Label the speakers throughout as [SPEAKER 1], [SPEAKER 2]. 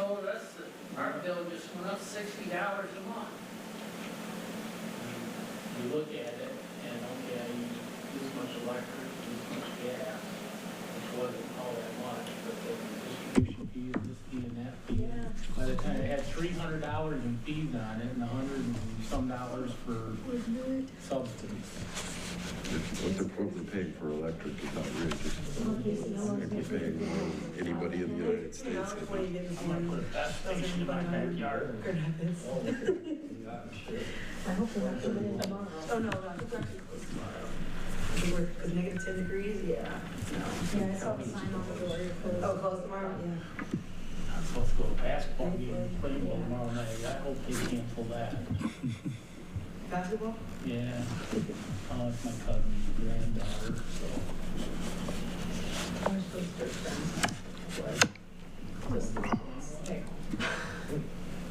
[SPEAKER 1] told us that our bill just went up $60 a month. You look at it and, okay, I use this much electric, this much gas, which wasn't all that much, but the distribution fee and this fee and that fee.
[SPEAKER 2] Yeah.
[SPEAKER 1] By the time it had $300 in fees on it and $100 and some dollars for subsidies.
[SPEAKER 3] What they're probably paying for electric is outrageous. They're paying more than anybody in the United States.
[SPEAKER 1] I'm gonna put a gas station in my backyard.
[SPEAKER 2] I hope they're not coming in tomorrow. Oh, no, it's actually close tomorrow. Because negative 10 degrees, yeah. No. Yeah, I saw the sign on the door. Oh, close tomorrow? Yeah.
[SPEAKER 1] I'm supposed to go to a basketball game in Plainville tomorrow night. I hope they cancel that.
[SPEAKER 2] Basketball?
[SPEAKER 1] Yeah. Oh, it's my cousin's granddaughter, so.
[SPEAKER 2] I was supposed to friends. Just stay home.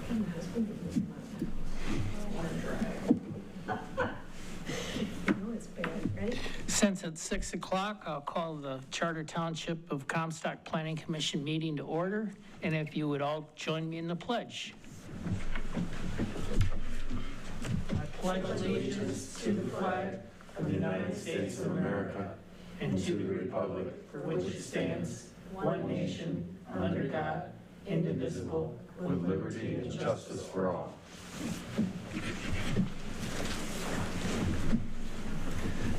[SPEAKER 2] My husband didn't want to drive. You know it's bad, right?
[SPEAKER 1] Since it's 6 o'clock, I'll call the Charter Township of Comstock Planning Commission meeting to order. And if you would all join me in the pledge. I pledge allegiance to the flag of the United States of America and to the republic for which it stands, one nation, under God, indivisible,
[SPEAKER 3] With liberty and justice for all.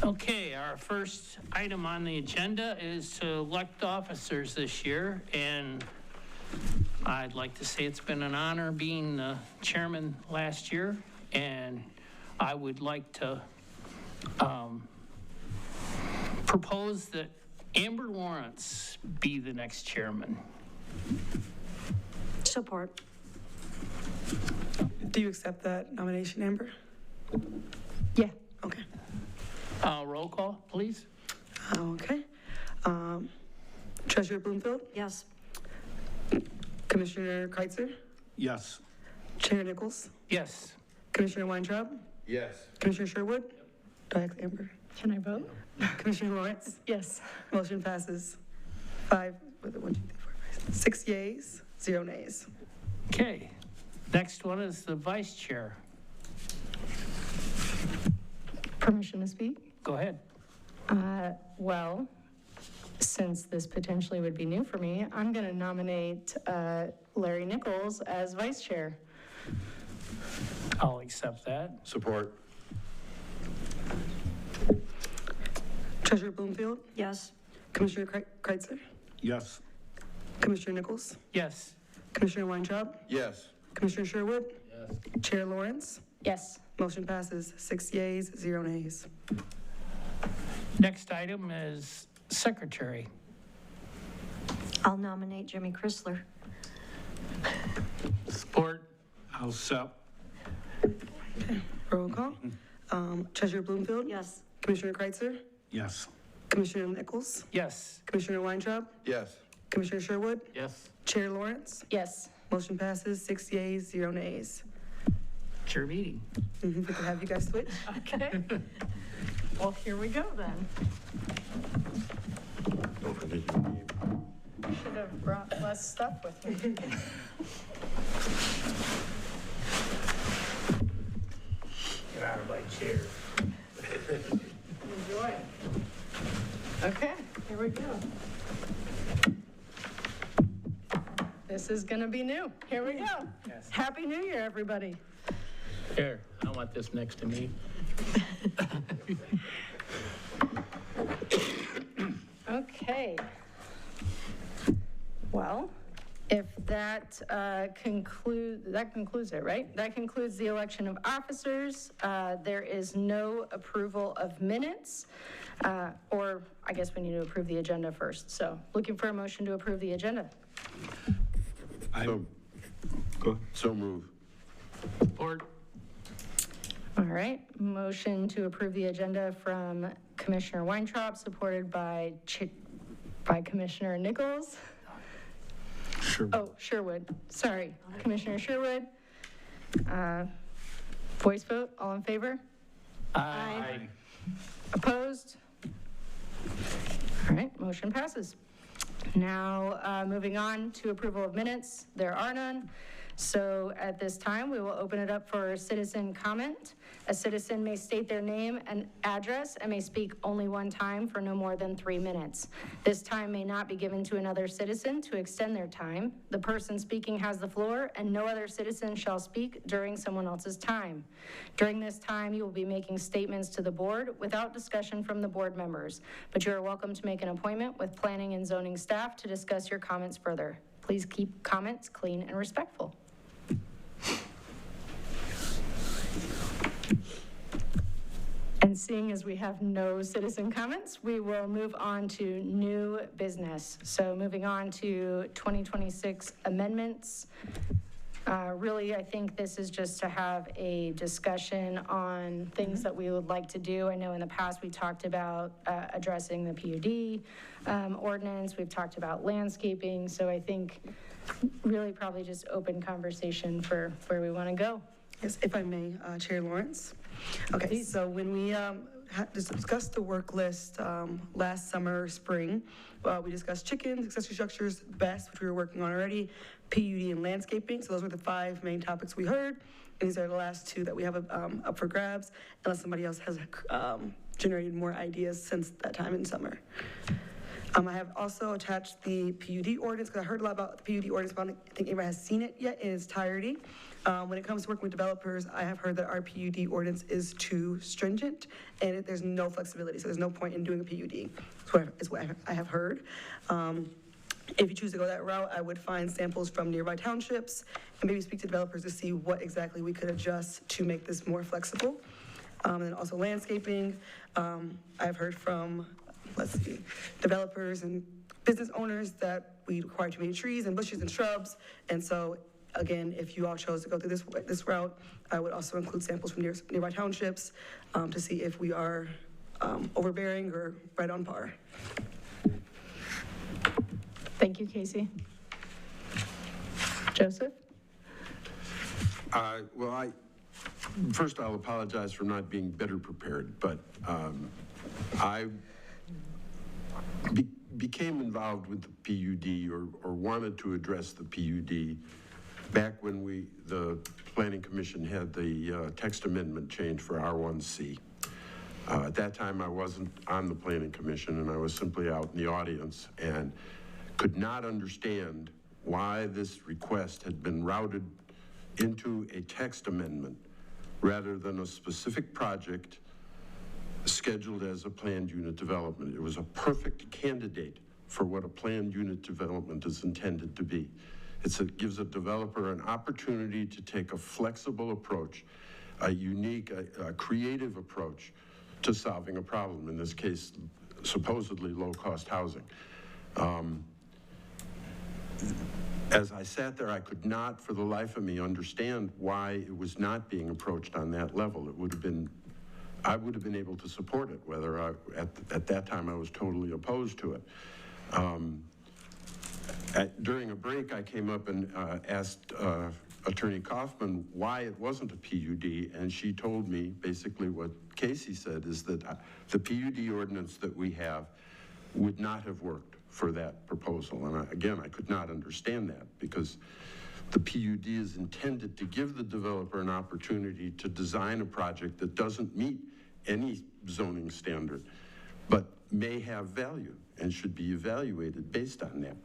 [SPEAKER 1] Okay, our first item on the agenda is to elect officers this year, and I'd like to say it's been an honor being the chairman last year, and I would like to propose that Amber Lawrence be the next chairman.
[SPEAKER 2] Support.
[SPEAKER 4] Do you accept that nomination, Amber?
[SPEAKER 2] Yeah.
[SPEAKER 4] Okay.
[SPEAKER 1] Roll call, please.
[SPEAKER 4] Okay. Treasurer Bloomfield,
[SPEAKER 2] Yes.
[SPEAKER 4] Commissioner Criteser,
[SPEAKER 5] Yes.
[SPEAKER 4] Chair Nichols,
[SPEAKER 1] Yes.
[SPEAKER 4] Commissioner Weintraub,
[SPEAKER 3] Yes.
[SPEAKER 4] Commissioner Sherwood. Do I ask Amber?
[SPEAKER 2] Can I vote?
[SPEAKER 4] Commissioner Lawrence.
[SPEAKER 2] Yes.
[SPEAKER 4] Motion passes 6 yeas, 0 nays.
[SPEAKER 1] Okay, next one is the vice chair.
[SPEAKER 6] Permission to speak?
[SPEAKER 1] Go ahead.
[SPEAKER 6] Well, since this potentially would be new for me, I'm going to nominate Larry Nichols as vice chair.
[SPEAKER 1] I'll accept that.
[SPEAKER 3] Support.
[SPEAKER 4] Treasurer Bloomfield,
[SPEAKER 2] Yes.
[SPEAKER 4] Commissioner Criteser,
[SPEAKER 5] Yes.
[SPEAKER 4] Commissioner Nichols,
[SPEAKER 1] Yes.
[SPEAKER 4] Commissioner Weintraub,
[SPEAKER 3] Yes.
[SPEAKER 4] Commissioner Sherwood,
[SPEAKER 1] Yes.
[SPEAKER 4] Chair Lawrence.
[SPEAKER 6] Yes.
[SPEAKER 4] Motion passes 6 yeas, 0 nays.
[SPEAKER 1] Next item is secretary.
[SPEAKER 2] I'll nominate Jimmy Criteser.
[SPEAKER 1] Support.
[SPEAKER 5] I'll accept.
[SPEAKER 4] Roll call. Treasurer Bloomfield.
[SPEAKER 2] Yes.
[SPEAKER 4] Commissioner Criteser,
[SPEAKER 5] Yes.
[SPEAKER 4] Commissioner Nichols,
[SPEAKER 1] Yes.
[SPEAKER 4] Commissioner Weintraub,
[SPEAKER 3] Yes.
[SPEAKER 4] Commissioner Sherwood,
[SPEAKER 1] Yes.
[SPEAKER 4] Chair Lawrence.
[SPEAKER 6] Yes.
[SPEAKER 4] Motion passes 6 yeas, 0 nays.
[SPEAKER 1] Chair meeting.
[SPEAKER 4] Good to have you guys switch.
[SPEAKER 6] Okay. Well, here we go then.
[SPEAKER 3] Don't forget your name.
[SPEAKER 6] Should have brought less stuff with me.
[SPEAKER 1] Get out of my chair.
[SPEAKER 6] Enjoy. Okay, here we go. This is gonna be new. Here we go.
[SPEAKER 1] Yes.
[SPEAKER 6] Happy New Year, everybody.
[SPEAKER 1] Here, I want this next to me.
[SPEAKER 6] Okay. Well, if that concludes it, right? That concludes the election of officers. There is no approval of minutes, or I guess we need to approve the agenda first. So looking for a motion to approve the agenda.
[SPEAKER 3] So move.
[SPEAKER 1] Support.
[SPEAKER 6] All right, motion to approve the agenda from Commissioner Weintraub, supported by Commissioner Nichols.
[SPEAKER 5] Sure.
[SPEAKER 6] Oh, Sherwood, sorry, Commissioner Sherwood. Voice vote, all in favor?
[SPEAKER 1] Aye.
[SPEAKER 6] Opposed? All right, motion passes. Now, moving on to approval of minutes, there are none. So at this time, we will open it up for citizen comment. A citizen may state their name and address and may speak only one time for no more than 3 minutes. This time may not be given to another citizen to extend their time. The person speaking has the floor, and no other citizen shall speak during someone else's time. During this time, you will be making statements to the board without discussion from the board members, but you are welcome to make an appointment with planning and zoning staff to discuss your comments further. Please keep comments clean and respectful. And seeing as we have no citizen comments, we will move on to new business. So moving on to 2026 amendments. Really, I think this is just to have a discussion on things that we would like to do. I know in the past we talked about addressing the PUD ordinance. We've talked about landscaping. So I think really probably just open conversation for where we want to go.
[SPEAKER 4] Yes, if I may, Chair Lawrence. Okay,
[SPEAKER 6] Please.
[SPEAKER 4] so when we discussed the work list last summer, spring, we discussed chickens, accessory structures, best, which we were working on already, PUD and landscaping. So those were the 5 main topics we heard. And these are the last 2 that we have up for grabs, unless somebody else has generated more ideas since that time in summer. I have also attached the PUD ordinance, because I heard a lot about the PUD ordinance, but I don't think anybody has seen it yet in its entirety. When it comes to working with developers, I have heard that our PUD ordinance is too stringent, and there's no flexibility, so there's no point in doing a PUD, is what I have heard. If you choose to go that route, I would find samples from nearby townships, and maybe speak to developers to see what exactly we could adjust to make this more flexible. And then also landscaping. I've heard from developers and business owners that we require too many trees and bushes and shrubs. And so, again, if you all chose to go through this route, I would also include samples from nearby townships to see if we are overbearing or right on par.
[SPEAKER 6] Thank you, Casey. Joseph?
[SPEAKER 3] Well, first I'll apologize for not being better prepared, but I became involved with the PUD or wanted to address the PUD back when the Planning Commission had the text amendment change for R1C. At that time, I wasn't on the Planning Commission, and I was simply out in the audience and could not understand why this request had been routed into a text amendment rather than a specific project scheduled as a planned unit development. It was a perfect candidate for what a planned unit development is intended to be. It gives a developer an opportunity to take a flexible approach, a unique, a creative approach to solving a problem, in this case, supposedly low-cost housing. As I sat there, I could not, for the life of me, understand why it was not being approached on that level. I would have been able to support it, whether at that time I was totally opposed to it. During a break, I came up and asked Attorney Kaufman why it wasn't a PUD, and she told me basically what Casey said, is that the PUD ordinance that we have would not have worked for that proposal. And again, I could not understand that, because the PUD is intended to give the developer an opportunity to design a project that doesn't meet any zoning standard, but may have value and should be evaluated based on that.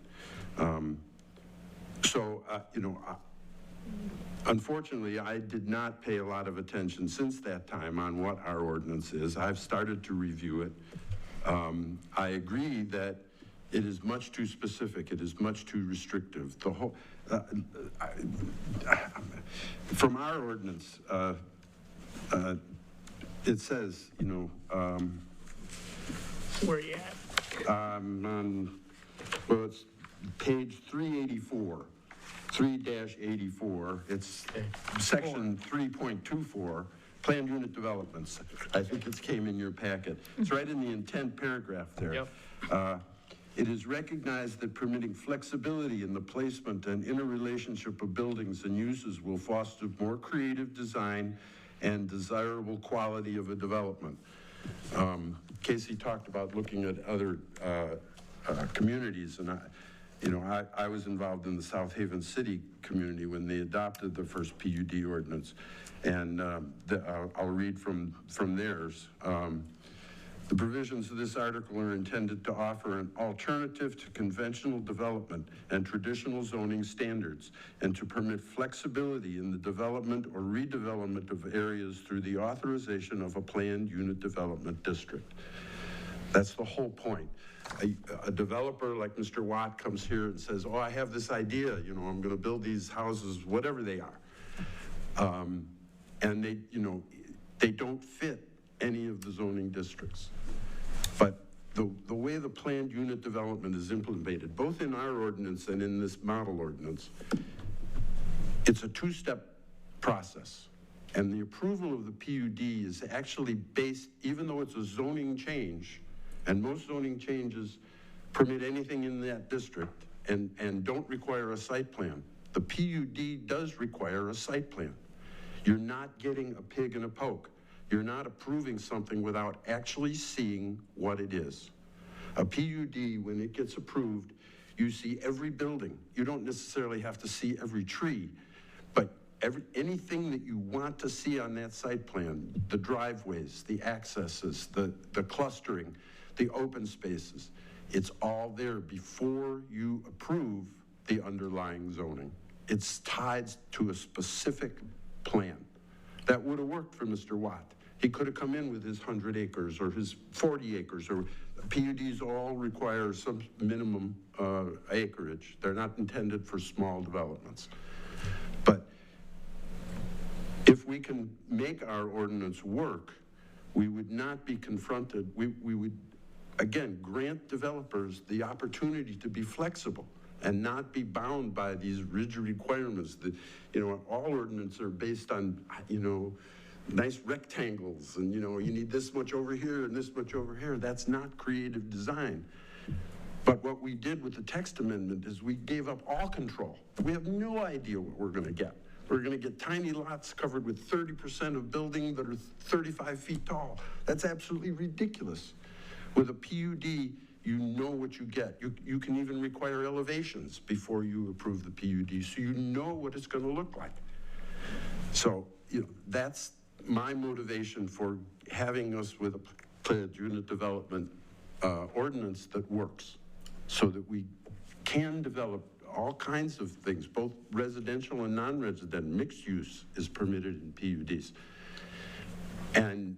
[SPEAKER 3] Unfortunately, I did not pay a lot of attention since that time on what our ordinance is. I've started to review it. I agree that it is much too specific. It is much too restrictive. The whole, from our ordinance, it says,
[SPEAKER 1] Where you at?
[SPEAKER 3] Well, it's page 384, 3-84. It's section 3.24, planned unit developments. I think it came in your packet. It's right in the intent paragraph there.
[SPEAKER 1] Yep.
[SPEAKER 3] It is recognized that permitting flexibility in the placement and interrelationship of buildings and uses will foster more creative design and desirable quality of a development. Casey talked about looking at other communities, and I was involved in the South Haven City community when they adopted the first PUD ordinance, and I'll read from theirs. The provisions of this article are intended to offer an alternative to conventional development and traditional zoning standards, and to permit flexibility in the development or redevelopment of areas through the authorization of a planned unit development district. That's the whole point. A developer like Mr. Watt comes here and says, oh, I have this idea, I'm going to build these houses, whatever they are. And they don't fit any of the zoning districts. But the way the planned unit development is implemented, both in our ordinance and in this model ordinance, it's a two-step process. And the approval of the PUD is actually based, even though it's a zoning change, and most zoning changes permit anything in that district and don't require a site plan. The PUD does require a site plan. You're not getting a pig in a poke. You're not approving something without actually seeing what it is. A PUD, when it gets approved, you see every building. You don't necessarily have to see every tree, but anything that you want to see on that site plan, the driveways, the accesses, the clustering, the open spaces, it's all there before you approve the underlying zoning. It's tied to a specific plan. That would have worked for Mr. Watt. He could have come in with his 100 acres or his 40 acres, or PUDs all require some minimum acreage. They're not intended for small developments. But if we can make our ordinance work, we would not be confronted, we would, again, grant developers the opportunity to be flexible and not be bound by these rigid requirements that, all ordinances are based on, nice rectangles and, you need this much over here and this much over here. That's not creative design. But what we did with the text amendment is we gave up all control. We have no idea what we're going to get. We're going to get tiny lots covered with 30% of building that are 35 feet tall. That's absolutely ridiculous. With a PUD, you know what you get. You can even require elevations before you approve the PUD, so you know what it's going to look like. So, that's my motivation for having us with a planned unit development ordinance that works, so that we can develop all kinds of things, both residential and non-resident. Mixed use is permitted in PUDs. And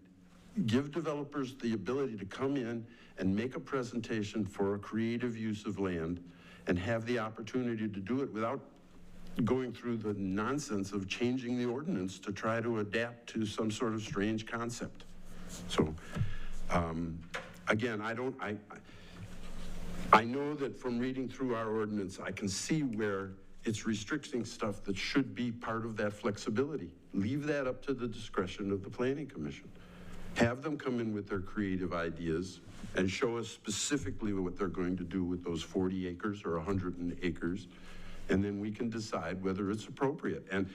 [SPEAKER 3] give developers the ability to come in and make a presentation for a creative use of land and have the opportunity to do it without going through the nonsense of changing the ordinance to try to adapt to some sort of strange concept. So, again, I know that from reading through our ordinance, I can see where it's restricting stuff that should be part of that flexibility. Leave that up to the discretion of the Planning Commission. Have them come in with their creative ideas and show us specifically what they're going to do with those 40 acres or 100 acres, and then we can decide whether it's appropriate. And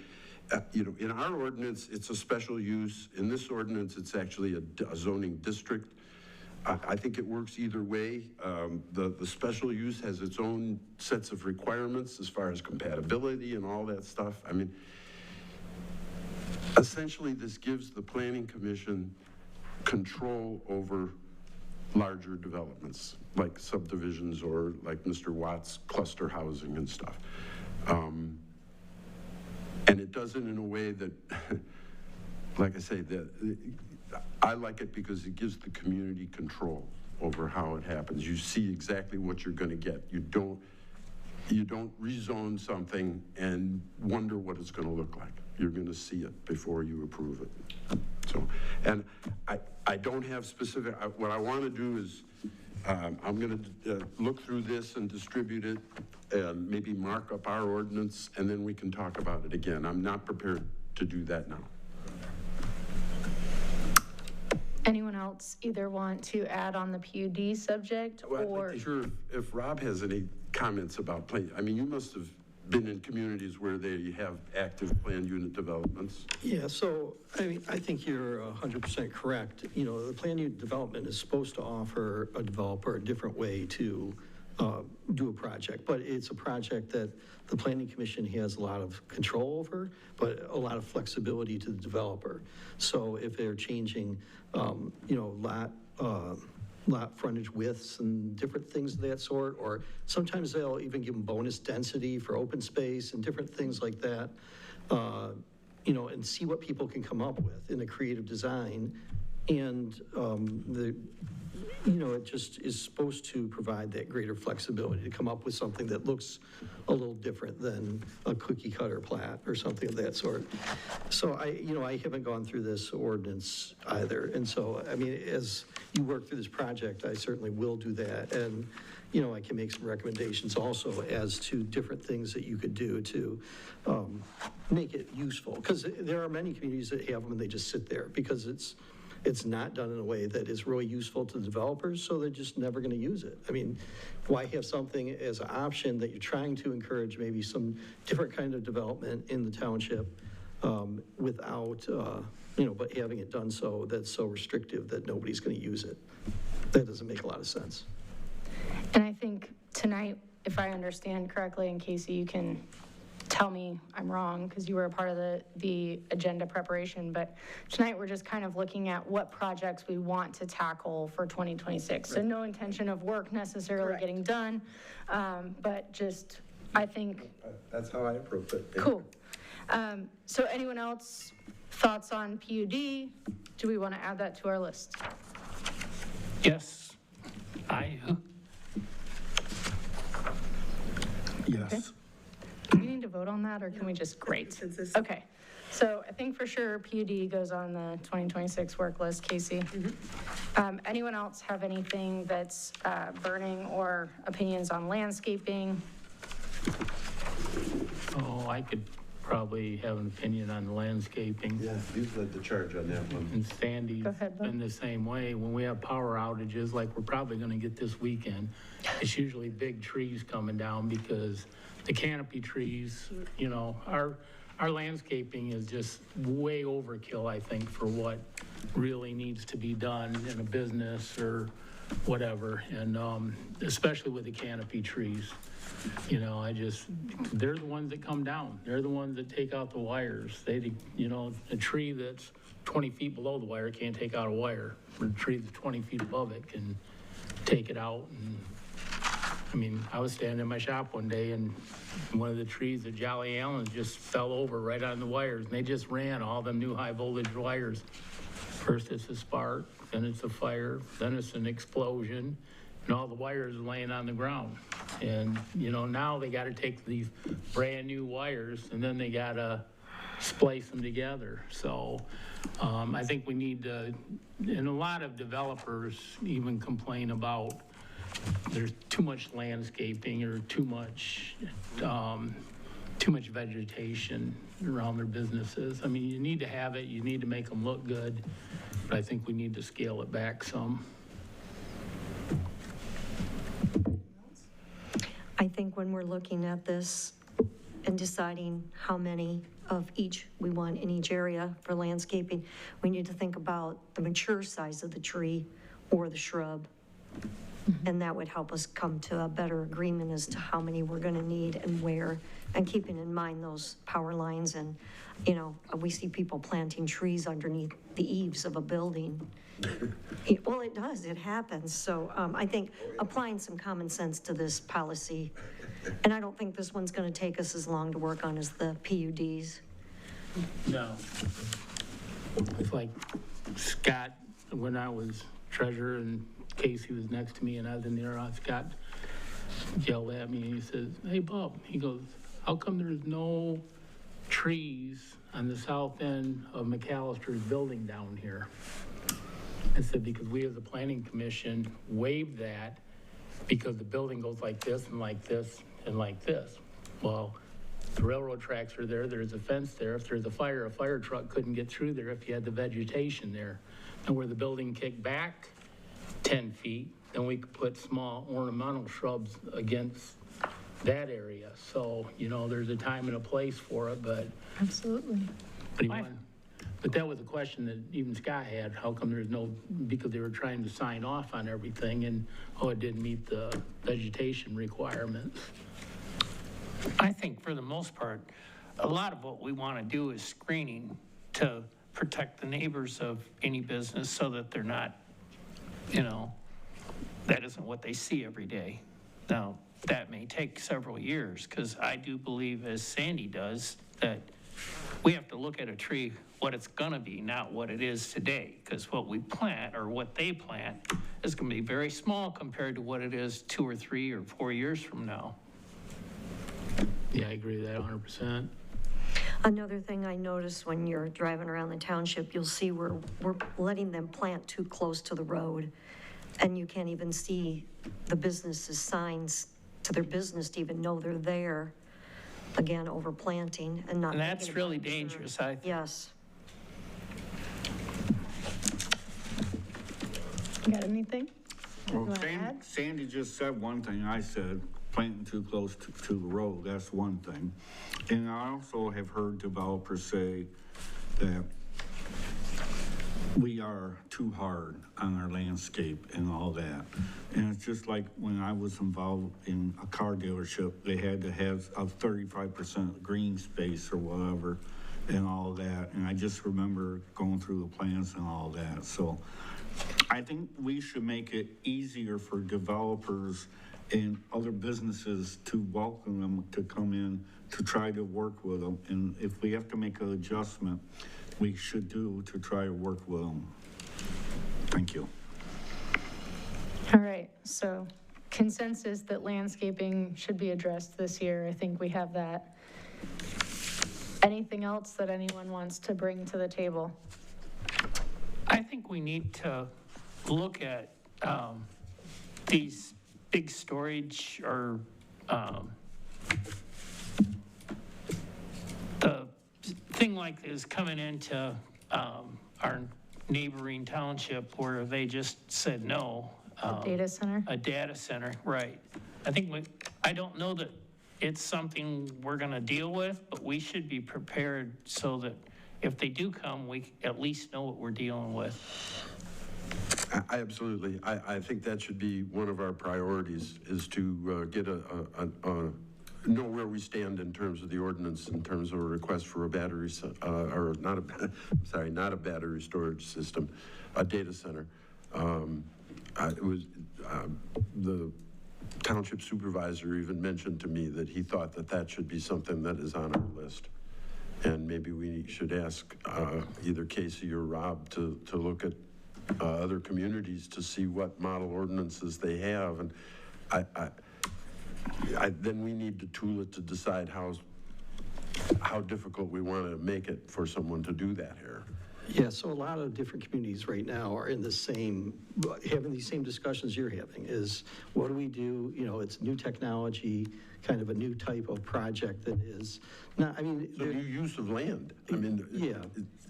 [SPEAKER 3] in our ordinance, it's a special use. In this ordinance, it's actually a zoning district. I think it works either way. The special use has its own sets of requirements as far as compatibility and all that stuff. I mean, essentially, this gives the Planning Commission control over larger developments, like subdivisions or like Mr. Watt's cluster housing and stuff. And it does it in a way that, like I say, that I like it because it gives the community control over how it happens. You see exactly what you're going to get. You don't rezone something and wonder what it's going to look like. You're going to see it before you approve it. So, and I don't have specific, what I want to do is, I'm going to look through this and distribute it and maybe mark up our ordinance, and then we can talk about it again. I'm not prepared to do that now.
[SPEAKER 6] Anyone else either want to add on the PUD subject,
[SPEAKER 3] Well,
[SPEAKER 6] or?
[SPEAKER 3] I'd like to hear if Rob has any comments about I mean, you must have been in communities where they have active planned unit developments.
[SPEAKER 7] Yeah, so, I think you're 100% correct. The planned unit development is supposed to offer a developer a different way to do a project. But it's a project that the Planning Commission has a lot of control over, but a lot of flexibility to the developer. So if they're changing, lot frontage widths and different things of that sort, or sometimes they'll even give them bonus density for open space and different things like that, and see what people can come up with in a creative design. And it just is supposed to provide that greater flexibility to come up with something that looks a little different than a cookie cutter plat or something of that sort. So I haven't gone through this ordinance either. And so, as you work through this project, I certainly will do that. And, I can make some recommendations also as to different things that you could do to make it useful. Because there are many communities that have them and they just sit there because it's not done in a way that is really useful to the developers, so they're just never going to use it. Why have something as an option that you're trying to encourage maybe some different kind of development in the township without, but having it done so that's so restrictive that nobody's going to use it? That doesn't make a lot of sense.
[SPEAKER 6] And I think tonight, if I understand correctly, and Casey, you can tell me I'm wrong because you were a part of the agenda preparation, but tonight we're just kind of looking at what projects we want to tackle for 2026. So no intention of work necessarily getting done, but just, I think.
[SPEAKER 3] That's how I approach it.
[SPEAKER 6] Cool. So anyone else, thoughts on PUD? Do we want to add that to our list?
[SPEAKER 1] Yes.
[SPEAKER 5] Yes.
[SPEAKER 6] Do we need to vote on that, or can we just, great?
[SPEAKER 4] Consensus.
[SPEAKER 6] Okay, so I think for sure PUD goes on the 2026 work list. Casey? Anyone else have anything that's burning or opinions on landscaping?
[SPEAKER 1] Oh, I could probably have an opinion on the landscaping.
[SPEAKER 3] Yeah, you've led the charge on that one.
[SPEAKER 1] And Sandy's
[SPEAKER 6] Go ahead, Bob.
[SPEAKER 1] been the same way. When we have power outages, like we're probably gonna get this weekend, it's usually big trees coming down because the canopy trees, our landscaping is just way overkill, I think, for what really needs to be done in a business or whatever. And especially with the canopy trees, they're the ones that come down. They're the ones that take out the wires. A tree that's 20 feet below the wire can't take out a wire. A tree that's 20 feet above it can take it out. And I was standing in my shop one day and one of the trees at Jolly Allen's just fell over right on the wires, and they just ran all them new high voltage wires. First it's a spark, then it's a fire, then it's an explosion, and all the wires are laying on the ground. And, now they got to take these brand new wires and then they got to splice them together. So I think we need to, and a lot of developers even complain about there's too much landscaping or too much vegetation around their businesses. You need to have it, you need to make them look good, but I think we need to scale it back some.
[SPEAKER 8] I think when we're looking at this and deciding how many of each we want in each area for landscaping, we need to think about the mature size of the tree or the shrub. And that would help us come to a better agreement as to how many we're going to need and where, and keeping in mind those power lines. And, we see people planting trees underneath the eaves of a building. Well, it does, it happens. So I think applying some common sense to this policy, and I don't think this one's going to take us as long to work on as the PUDs.
[SPEAKER 1] No. It's like Scott, when I was treasurer and Casey was next to me and I was in there, Scott yelled at me and he says, "Hey, Bob," he goes, "how come there's no trees on the south end of McAllister's building down here?" I said, "Because we as a planning commission waived that because the building goes like this and like this and like this." Well, the railroad tracks are there, there's a fence there. If there's a fire truck couldn't get through there if you had the vegetation there. And where the building kicked back 10 feet, then we could put small ornamental shrubs against that area. So, there's a time and a place for it, but.
[SPEAKER 6] Absolutely.
[SPEAKER 1] What do you want?
[SPEAKER 9] But that was a question that even Scott had, how come there's no, because they were trying to sign off on everything and, oh, it didn't meet the vegetation requirements.
[SPEAKER 1] I think for the most part, a lot of what we want to do is screening to protect the neighbors of any business so that they're not, that isn't what they see every day. Now, that may take several years, because I do believe, as Sandy does, that we have to look at a tree, what it's gonna be, not what it is today, because what we plant, or what they plant, is gonna be very small compared to what it is 2 or 3 or 4 years from now.
[SPEAKER 9] Yeah, I agree with that 100%.
[SPEAKER 8] Another thing I noticed when you're driving around the township, you'll see we're letting them plant too close to the road, and you can't even see the businesses' signs to their business to even know they're there. Again, overplanting and not.
[SPEAKER 1] And that's
[SPEAKER 8] thinking
[SPEAKER 1] really
[SPEAKER 8] about it.
[SPEAKER 1] dangerous, I think.
[SPEAKER 8] Yes.
[SPEAKER 6] You got anything?
[SPEAKER 5] Well,
[SPEAKER 6] wanna add?
[SPEAKER 5] Sandy just said one thing I said, planting too close to the road, that's one thing. And I also have heard developers say that we are too hard on our landscape and all that. And it's just like when I was involved in a car dealership, they had to have a 35% green space or whatever and all that. And I just remember going through the plans and all that. So I think we should make it easier for developers and other businesses to welcome them to come in to try to work with them. And if we have to make an adjustment, we should do to try to work with them. Thank you.
[SPEAKER 6] All right, so consensus that landscaping should be addressed this year. I think we have that. Anything else that anyone wants to bring to the table?
[SPEAKER 1] I think we need to look at these big storage, or the thing like is coming into our neighboring township where they just said no.
[SPEAKER 6] Data center?
[SPEAKER 1] A data center, right. I don't know that it's something we're gonna deal with, but we should be prepared so that if they do come, we at least know what we're dealing with.
[SPEAKER 3] I absolutely. I think that should be one of our priorities, is to get know where we stand in terms of the ordinance, in terms of a request for a battery, or not a battery storage system, a data center. The township supervisor even mentioned to me that he thought that should be something that is on our list. And maybe we should ask either Casey or Rob to look at other communities to see what model ordinances they have. And then we need to tool it to decide how difficult we want to make it for someone to do that here.
[SPEAKER 7] Yeah, so a lot of different communities right now are in the same, having these same discussions you're having, is what do we do? It's new technology, kind of a new type of project that is not,
[SPEAKER 3] So new use of land.
[SPEAKER 7] Yeah,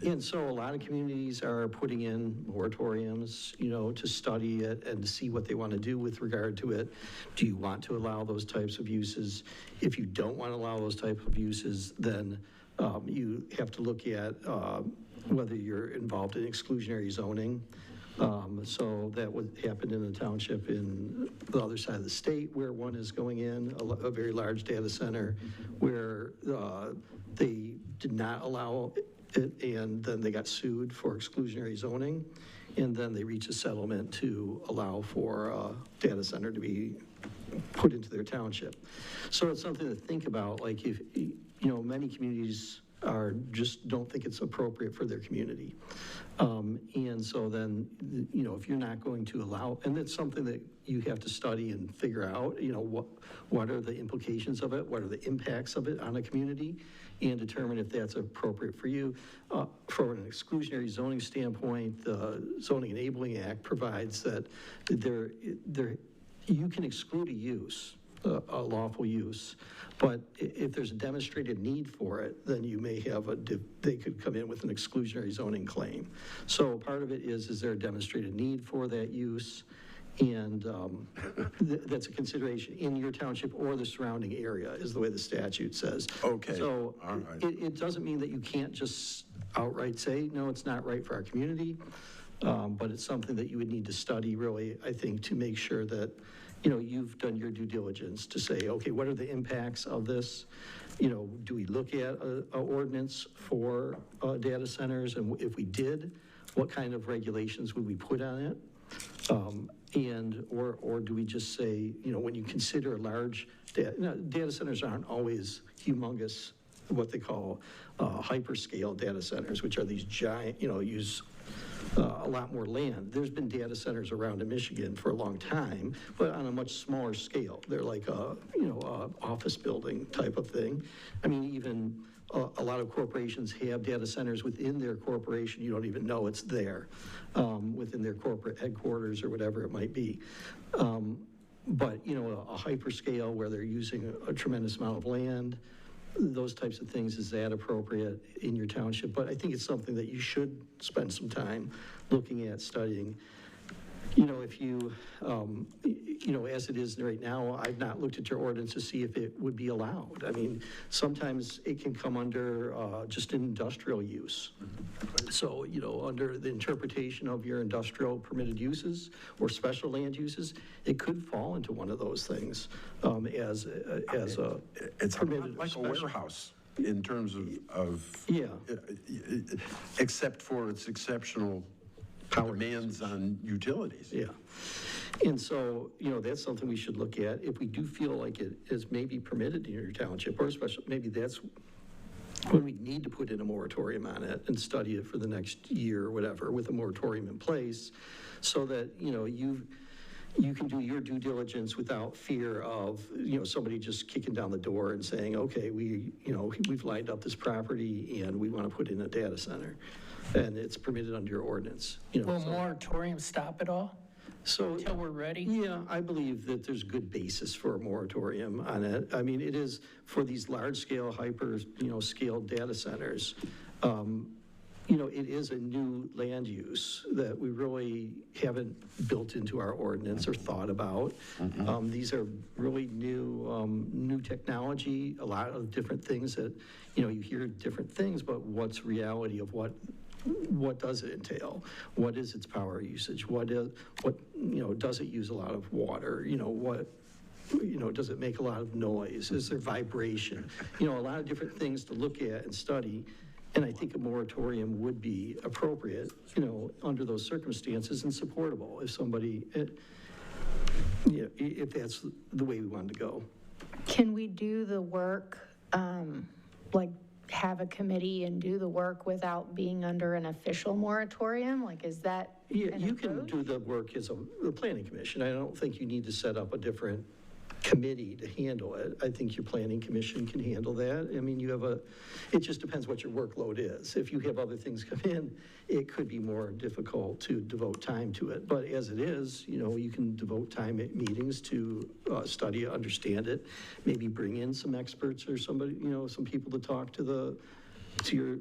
[SPEAKER 7] and so a lot of communities are putting in moratoriums, to study it and to see what they want to do with regard to it. Do you want to allow those types of uses? If you don't want to allow those types of uses, then you have to look at whether you're involved in exclusionary zoning. So that would happen in the township in the other side of the state, where one is going in, a very large data center, where they did not allow it, and then they got sued for exclusionary zoning, and then they reached a settlement to allow for a data center to be put into their township. So it's something to think about, like if, many communities just don't think it's appropriate for their community. And so then, if you're not going to allow, and it's something that you have to study and figure out, what are the implications of it? What are the impacts of it on a community? And determine if that's appropriate for you. From an exclusionary zoning standpoint, the Zoning Enabling Act provides that you can exclude a use, a lawful use, but if there's a demonstrated need for it, then you may have they could come in with an exclusionary zoning claim. So part of it is there a demonstrated need for that use? And that's a consideration in your township or the surrounding area, is the way the statute says.
[SPEAKER 3] Okay.
[SPEAKER 7] So
[SPEAKER 3] all right.
[SPEAKER 7] it doesn't mean that you can't just outright say, no, it's not right for our community. But it's something that you would need to study really, I think, to make sure that, you've done your due diligence to say, okay, what are the impacts of this? Do we look at a ordinance for data centers? And if we did, what kind of regulations would we put on it? Or do we just say, when you consider large, data centers aren't always humongous, what they call hyperscale data centers, which are these giant, use a lot more land. There's been data centers around in Michigan for a long time, but on a much smaller scale. They're like a office building type of thing. I mean, even a lot of corporations have data centers within their corporation. You don't even know it's there, within their corporate headquarters or whatever it might be. But, a hyperscale where they're using a tremendous amount of land, those types of things, is that appropriate in your township? But I think it's something that you should spend some time looking at, studying. If you, as it is right now, I've not looked at your ordinance to see if it would be allowed. I mean, sometimes it can come under just industrial use. So, under the interpretation of your industrial permitted uses or special land uses, it could fall into one of those things as a
[SPEAKER 3] It's
[SPEAKER 7] permitted
[SPEAKER 3] like a
[SPEAKER 7] special.
[SPEAKER 3] warehouse in terms of
[SPEAKER 7] Yeah.
[SPEAKER 3] Except for its exceptional demands on utilities.
[SPEAKER 7] Yeah. And so, that's something we should look at. If we do feel like it is maybe permitted in your township, or especially, maybe that's when we need to put in a moratorium on it and study it for the next year or whatever, with a moratorium in place, so that, you can do your due diligence without fear of, somebody just kicking down the door and saying, okay, we've lined up this property and we want to put in a data center, and it's permitted under your ordinance.
[SPEAKER 1] Will moratorium stop it all
[SPEAKER 7] So,
[SPEAKER 1] until we're ready?
[SPEAKER 7] yeah, I believe that there's good basis for a moratorium on it. I mean, it is for these large-scale, scaled data centers. It is a new land use that we really haven't built into our ordinance or thought about. These are really new technology, a lot of different things that, you hear different things, but what's reality of what does it entail? What is its power usage? Does it use a lot of water? Does it make a lot of noise? Is there vibration? A lot of different things to look at and study. And I think a moratorium would be appropriate, under those circumstances, and supportable if somebody, if that's the way we wanted to go.
[SPEAKER 6] Can we do the work, like have a committee and do the work without being under an official moratorium? Like, is that
[SPEAKER 7] Yeah,
[SPEAKER 6] an
[SPEAKER 7] you can
[SPEAKER 6] approach?
[SPEAKER 7] do the work as a planning commission. I don't think you need to set up a different committee to handle it. I think your planning commission can handle that. I mean, it just depends what your workload is. If you have other things come in, it could be more difficult to devote time to it. But as it is, you can devote time at meetings to study it, understand it, maybe bring in some experts or somebody, some people to talk to your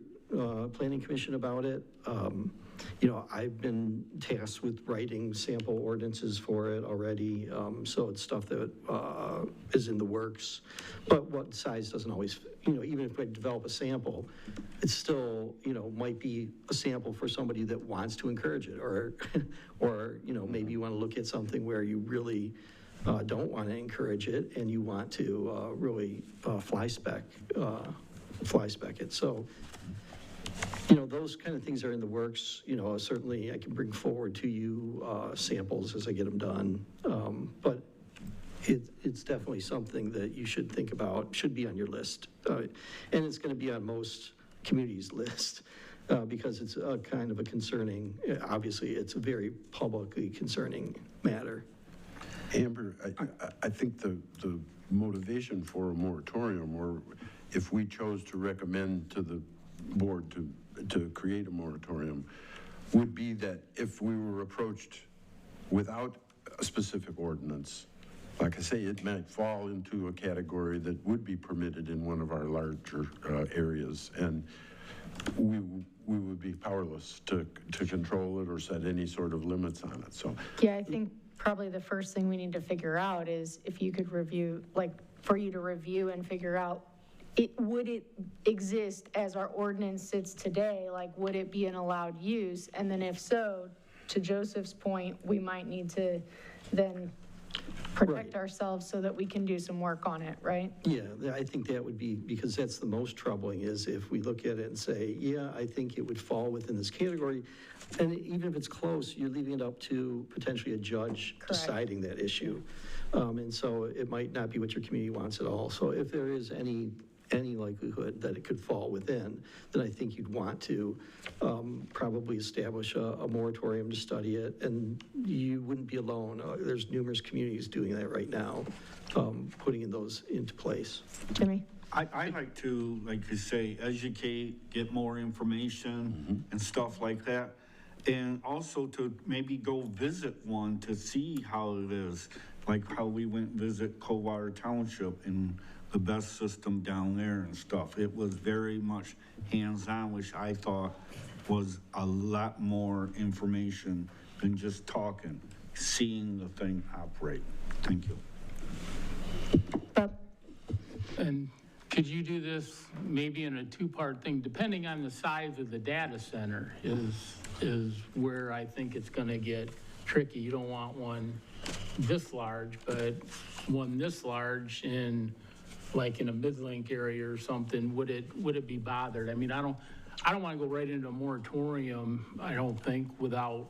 [SPEAKER 7] planning commission about it. I've been tasked with writing sample ordinances for it already, so it's stuff that is in the works. But what size doesn't always, even if I develop a sample, it's still, might be a sample for somebody that wants to encourage it, or maybe you want to look at something where you really don't want to encourage it and you want to really fly spec it. So, those kind of things are in the works. Certainly I can bring forward to you samples as I get them done. But it's definitely something that you should think about, should be on your list. And it's going to be on most communities' list because it's a kind of a concerning, obviously it's a very publicly concerning matter.
[SPEAKER 3] Amber, I think the motivation for a moratorium, or if we chose to recommend to the board to create a moratorium, would be that if we were approached without a specific ordinance, like I say, it might fall into a category that would be permitted in one of our larger areas, and we would be powerless to control it or set any sort of limits on it. So
[SPEAKER 6] Yeah, I think probably the first thing we need to figure out is if you could review, like, for you to review and figure out would it exist as our ordinance sits today? Like, would it be an allowed use? And then if so, to Joseph's point, we might need to then protect
[SPEAKER 7] Right.
[SPEAKER 6] ourselves so that we can do some work on it, right?
[SPEAKER 7] Yeah, I think that would be, because that's the most troubling, is if we look at it and say, yeah, I think it would fall within this category, and even if it's close, you're leaving it up to potentially a judge
[SPEAKER 6] Correct.
[SPEAKER 7] deciding that issue. And so it might not be what your community wants at all. So if there is any likelihood that it could fall within, then I think you'd want to probably establish a moratorium to study it, and you wouldn't be alone. There's numerous communities doing that right now, putting those into place.
[SPEAKER 6] Jimmy?
[SPEAKER 5] I like to, like you say, educate, get more information and stuff like that. And also to maybe go visit one to see how it is, like how we went visit Coldwater Township and the best system down there and stuff. It was very much hands-on, which I thought was a lot more information than just talking, seeing the thing operate. Thank you.
[SPEAKER 6] Bob?
[SPEAKER 9] And could you do this maybe in a two-part thing, depending on the size of the data center is where I think it's gonna get tricky. You don't want one this large, but one this large in, like in a mid-link area or something, would it be bothered? I mean, I don't wanna go right into a moratorium, I don't think, without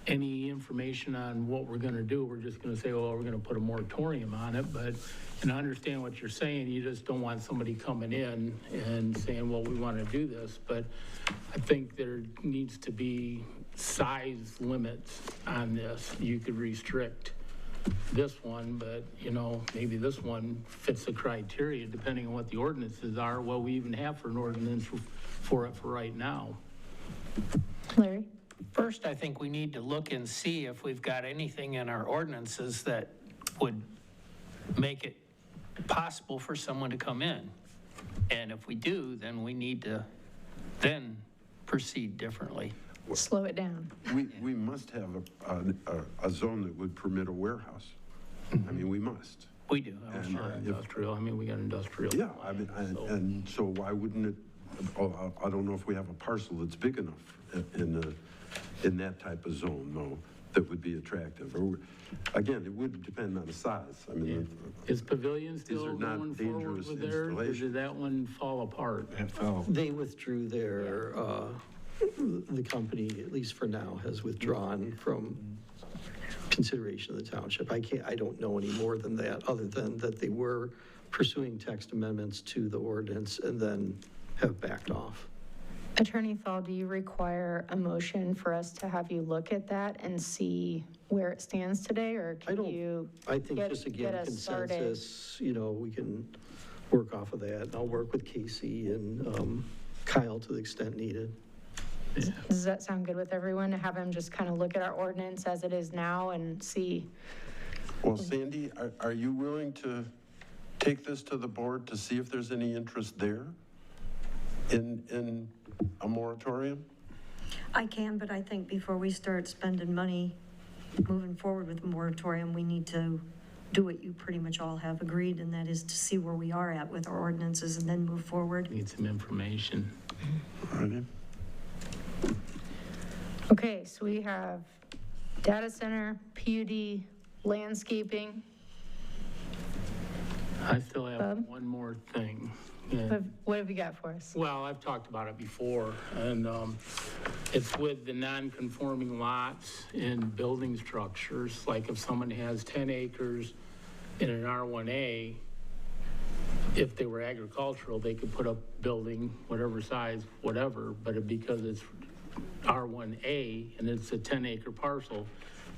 [SPEAKER 9] any information on what we're gonna do. We're just gonna say, well, we're gonna put a moratorium on it, but, and I understand what you're saying, you just don't want somebody coming in and saying, well, we wanna do this, but I think there needs to be size limits on this. You could restrict this one, but, you know, maybe this one fits the criteria, depending on what the ordinances are, what we even have for an ordinance for it for right now.
[SPEAKER 6] Larry?
[SPEAKER 1] First, I think we need to look and see if we've got anything in our ordinances that would make it possible for someone to come in. And if we do, then we need to then proceed differently.
[SPEAKER 6] Slow it down.
[SPEAKER 3] We must have a zone that would permit a warehouse. I mean, we must.
[SPEAKER 1] We do.
[SPEAKER 3] And,
[SPEAKER 1] sure.
[SPEAKER 9] Industrial, I mean, we got industrial.
[SPEAKER 3] Yeah, I mean, and so why wouldn't it, I don't know if we have a parcel that's big enough in that type of zone, though, that would be attractive. Or, again, it would depend on the size. I mean,
[SPEAKER 9] Is Pavilion
[SPEAKER 3] These
[SPEAKER 9] still
[SPEAKER 3] are not
[SPEAKER 9] going forward
[SPEAKER 3] dangerous
[SPEAKER 9] with theirs, or
[SPEAKER 3] installations.
[SPEAKER 9] did that one fall apart?
[SPEAKER 7] They withdrew their, the company, at least for now, has withdrawn from consideration of the township. I don't know any more than that, other than that they were pursuing text amendments to the ordinance and then have backed off.
[SPEAKER 6] Attorney Thal, do you require a motion for us to have you look at that and see where it stands today, or
[SPEAKER 7] I
[SPEAKER 6] can you?
[SPEAKER 7] think just again,
[SPEAKER 6] get us started?
[SPEAKER 7] consensus, we can work off of that. And I'll work with Casey and Kyle to the extent needed.
[SPEAKER 6] Does that sound good with everyone, to have him just kind of look at our ordinance as it is now and see?
[SPEAKER 3] well, Sandy, are you willing to take this to the board to see if there's any interest there in a moratorium?
[SPEAKER 8] I can, but I think before we start spending money moving forward with the moratorium, we need to do what you pretty much all have agreed, and that is to see where we are at with our ordinances and then move forward.
[SPEAKER 9] Need some information.
[SPEAKER 3] Ready?
[SPEAKER 6] Okay, so we have data center, PUD, landscaping.
[SPEAKER 9] I still have
[SPEAKER 6] Bob?
[SPEAKER 9] one more thing. And-
[SPEAKER 6] What have you got for us?
[SPEAKER 9] Well, I've talked about it before, and it's with the non-conforming lots in building structures. Like if someone has 10 acres in an R1A, if they were agricultural, they could put up building, whatever size, whatever, but because it's R1A and it's a 10-acre parcel,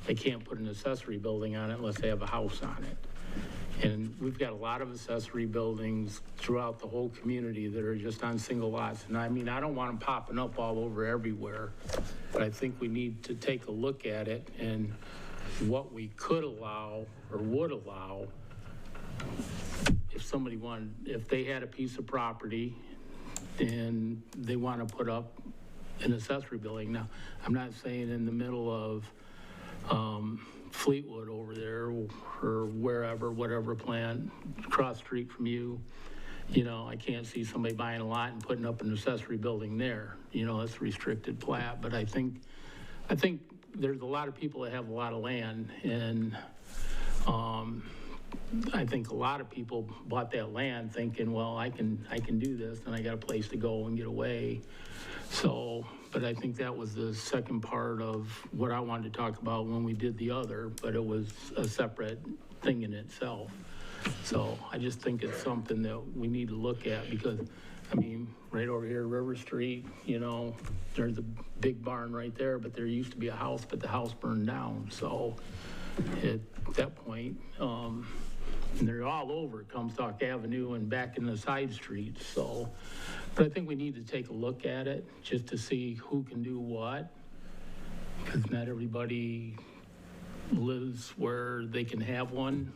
[SPEAKER 9] they can't put an accessory building on it unless they have a house on it. And we've got a lot of accessory buildings throughout the whole community that are just on single lots. And I mean, I don't want them popping up all over everywhere, but I think we need to take a look at it and what we could allow or would allow if somebody wanted, if they had a piece of property and they want to put up an accessory building. Now, I'm not saying in the middle of Fleetwood over there or wherever, whatever plant, across the street from you. You know, I can't see somebody buying a lot and putting up an accessory building there. You know, it's restricted plat, but I think there's a lot of people that have a lot of land, and I think a lot of people bought that land thinking, well, I can do this, and I got a place to go and get away. So, but I think that was the second part of what I wanted to talk about when we did the other, but it was a separate thing in itself. So I just think it's something that we need to look at, because, I mean, right over here, River Street, you know, there's a big barn right there, but there used to be a house, but the house burned down. So at that point, and they're all over Comstock Avenue and back in the side streets. So, but I think we need to take a look at it just to see who can do what, because not everybody lives where they can have one.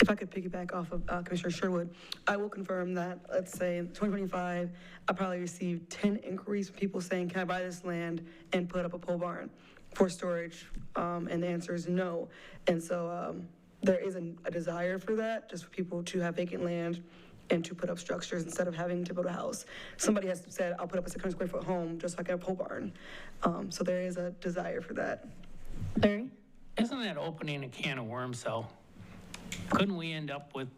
[SPEAKER 4] If I could piggyback off of Commissioner Sherwood, I will confirm that, let's say in 2025, I probably received 10 inquiries from people saying, can I buy this land and put up a pole barn for storage? And the answer is no. And so there is a desire for that, just for people to have vacant land and to put up structures instead of having to build a house. Somebody has said, I'll put up a 600 square foot home just so I can have a pole barn. So there is a desire for that.
[SPEAKER 6] Larry?
[SPEAKER 1] Isn't that opening a can of worms, though? Couldn't we end up with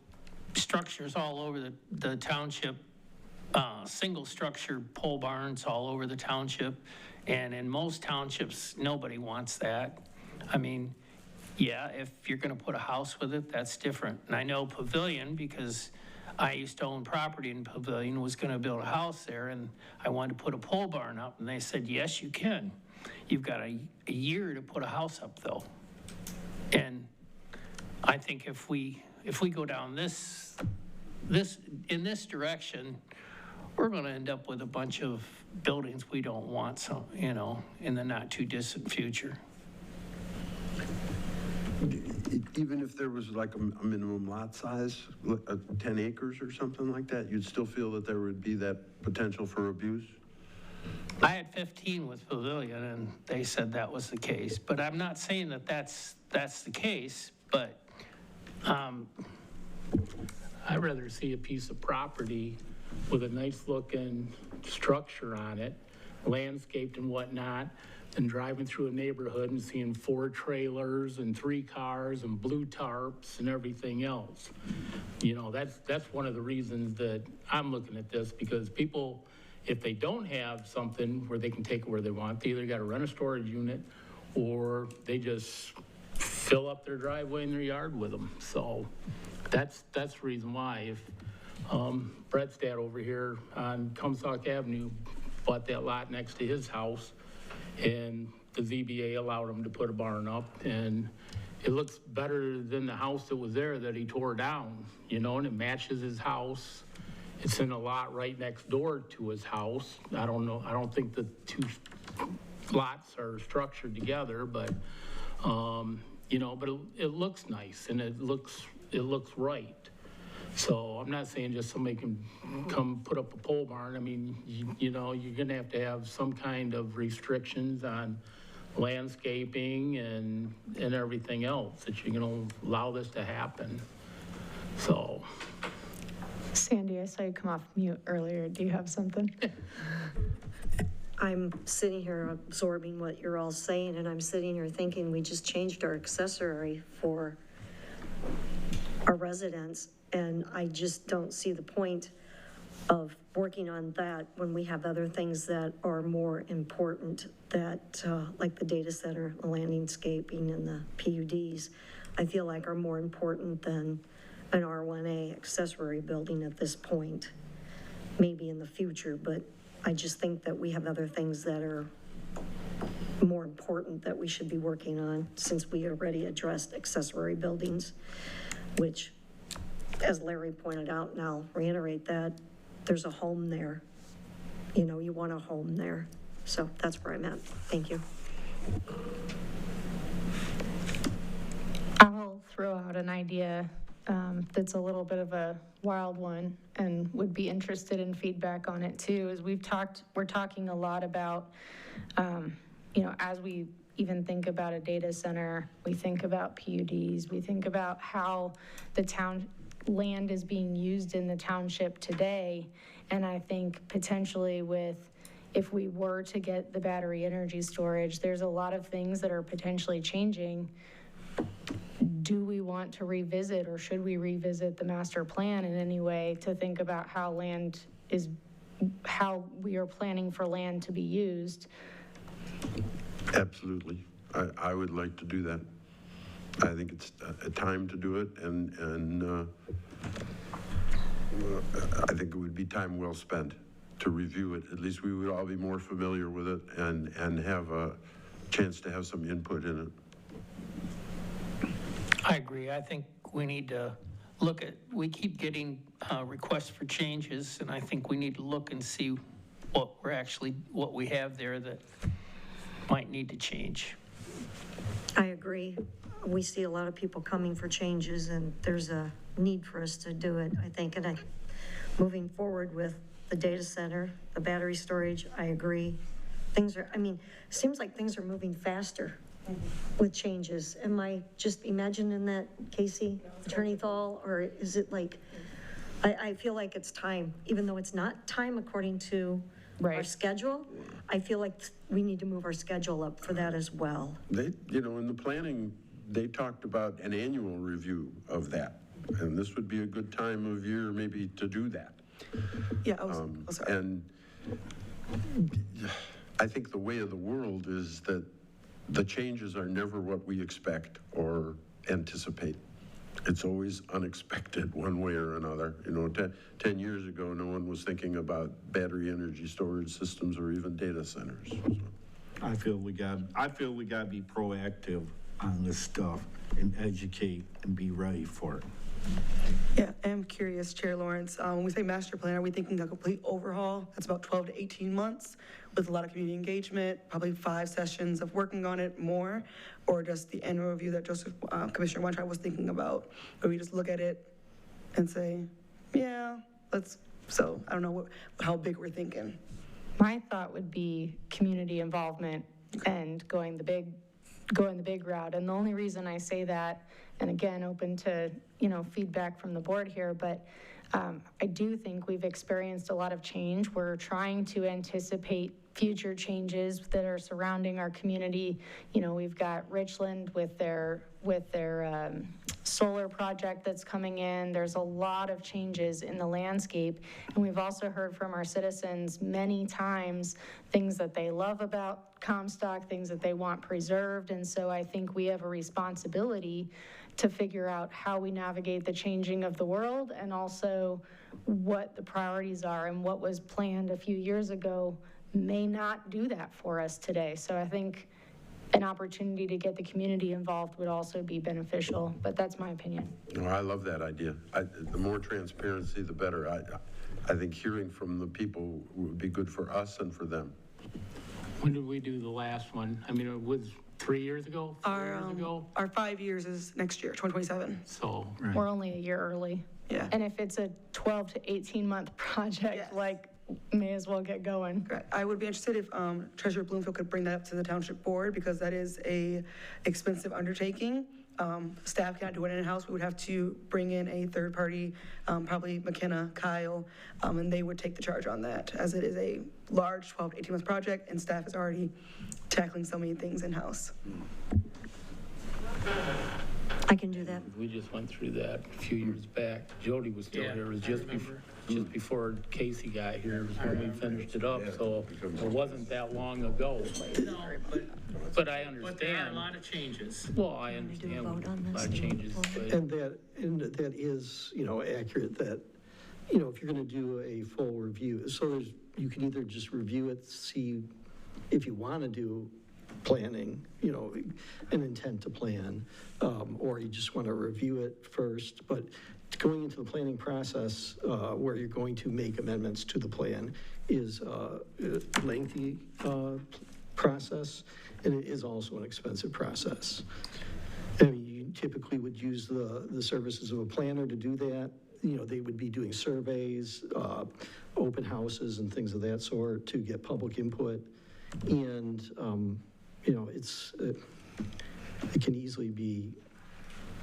[SPEAKER 1] structures all over the township, single structure pole barns all over the township? And in most townships, nobody wants that. I mean, yeah, if you're gonna put a house with it, that's different. And I know Pavilion, because I used to own property in Pavilion, was gonna build a house there, and I wanted to put a pole barn up, and they said, yes, you can. You've got a year to put a house up, though. And I think if we go down in this direction, we're going to end up with a bunch of buildings we don't want, so, you know, in the not too distant future.
[SPEAKER 3] Even if there was like a minimum lot size, 10 acres or something like that, you'd still feel that there would be that potential for abuse?
[SPEAKER 1] I had 15 with Pavilion, and they said that was the case. But I'm not saying that that's the case, but
[SPEAKER 9] I'd rather see a piece of property with a nice looking structure on it, landscaped and whatnot, than driving through a neighborhood and seeing 4 trailers and 3 cars and blue tarps and everything else. You know, that's one of the reasons that I'm looking at this, because people, if they don't have something where they can take it where they want, they either got to rent a storage unit or they just fill up their driveway and their yard with them. So that's the reason why. If Brett's dad over here on Comstock Avenue bought that lot next to his house, and the ZBA allowed him to put a barn up, and it looks better than the house that was there that he tore down, you know, and it matches his house. It's in a lot right next door to his house. I don't know, I don't think the 2 lots are structured together, but you know, but it looks nice, and it looks right. So I'm not saying just somebody can come put up a pole barn. I mean, you know, you're gonna have some kind of restrictions on landscaping and everything else that you're gonna allow this to happen. So.
[SPEAKER 6] Sandy, I saw you come off mute earlier. Do you have something?
[SPEAKER 8] I'm sitting here absorbing what you're all saying, and I'm sitting here thinking we just changed our accessory for our residents, and I just don't see the point of working on that when we have other things that are more important, that like the data center, the landscaping, and the PUDs, I feel like are more important than an R1A accessory building at this point. Maybe in the future, but I just think that we have other things that are more important that we should be working on, since we already addressed accessory buildings, which, as Larry pointed out, and I'll reiterate that, there's a home there. You know, you want a home there. So that's where I'm at. Thank you.
[SPEAKER 6] I'll throw out an idea that's a little bit of a wild one, and would be interested in feedback on it too. Is we're talking a lot about, you know, as we even think about a data center, we think about PUDs, we think about how the town land is being used in the township today. And I think potentially if we were to get the battery energy storage, there's a lot of things that are potentially changing. Do we want to revisit, or should we revisit the master plan in any way to think about how we are planning for land to be used?
[SPEAKER 3] Absolutely. I would like to do that. I think it's a time to do it, and I think it would be time well spent to review it. At least we would all be more familiar with it and have a chance to have some input in it.
[SPEAKER 1] I agree. I think we need to we keep getting requests for changes, and I think we need to look and see what we have there that might need to change.
[SPEAKER 8] I agree. We see a lot of people coming for changes, and there's a need for us to do it, I think. And moving forward with the data center, the battery storage, I agree. Seems like things are moving faster with changes. Am I just imagining that, Casey, Attorney Thal, or is it like, I feel like it's time, even though it's not time according to our schedule. I feel like we need to move our schedule up for that as well.
[SPEAKER 3] In the planning, they talked about an annual review of that. And this would be a good time of year maybe to do that.
[SPEAKER 4] Yeah, sorry.
[SPEAKER 3] And I think the way of the world is that the changes are never what we expect or anticipate. It's always unexpected one way or another. 10 years ago, no one was thinking about battery energy storage systems or even data centers. So.
[SPEAKER 5] I feel we got to be proactive on this stuff and educate and be ready for it.
[SPEAKER 4] Yeah, I'm curious, Chair Lawrence, when we say master plan, are we thinking a complete overhaul? That's about 12 to 18 months with a lot of community engagement, probably 5 sessions of working on it more, or just the annual review that Commissioner Weintraub was thinking about, where we just look at it and say, yeah, so I don't know how big we're thinking.
[SPEAKER 6] My thought would be community involvement and going the big route. And the only reason I say that, and again, open to, feedback from the board here, but I do think we've experienced a lot of change. We're trying to anticipate future changes that are surrounding our community. We've got Richland with their solar project that's coming in. There's a lot of changes in the landscape. And we've also heard from our citizens many times things that they love about Comstock, things that they want preserved. And so I think we have a responsibility to figure out how we navigate the changing of the world, and also what the priorities are, and what was planned a few years ago may not do that for us today. So I think an opportunity to get the community involved would also be beneficial, but that's my opinion.
[SPEAKER 3] No, I love that idea. The more transparency, the better. I think hearing from the people would be good for us and for them.
[SPEAKER 9] When did we do the last one? It was 3 years ago, 4 years ago?
[SPEAKER 4] Our 5 years is next year, 2027.
[SPEAKER 9] So,
[SPEAKER 5] right.
[SPEAKER 6] We're only a year early.
[SPEAKER 4] Yeah.
[SPEAKER 6] And if it's a 12 to 18 month project, may as well get going.
[SPEAKER 4] Correct. I would be interested if Treasurer Bloomfield could bring that up to the township board, because that is a expensive undertaking. Staff cannot do it in-house. We would have to bring in a third party, probably McKenna, Kyle, and they would take the charge on that, as it is a large 12 to 18 month project, and staff is already tackling so many things in-house.
[SPEAKER 8] I can do that.
[SPEAKER 9] We just went through that a few years back. Jody was still here. It was just before Casey got here. It was when we finished it up, so it wasn't that long ago.
[SPEAKER 1] No,
[SPEAKER 9] but I understand.
[SPEAKER 1] But there are a lot of changes.
[SPEAKER 9] Well, I understand a lot of changes. But
[SPEAKER 7] And that is, accurate, that, if you're going to do a full review, so you can either just review it, see if you want to do planning, an intent to plan, or you just want to review it first. But going into the planning process, where you're going to make amendments to the plan, is a lengthy process, and it is also an expensive process. You typically would use the services of a planner to do that. They would be doing surveys, open houses, and things of that sort to get public input. And, it can easily be,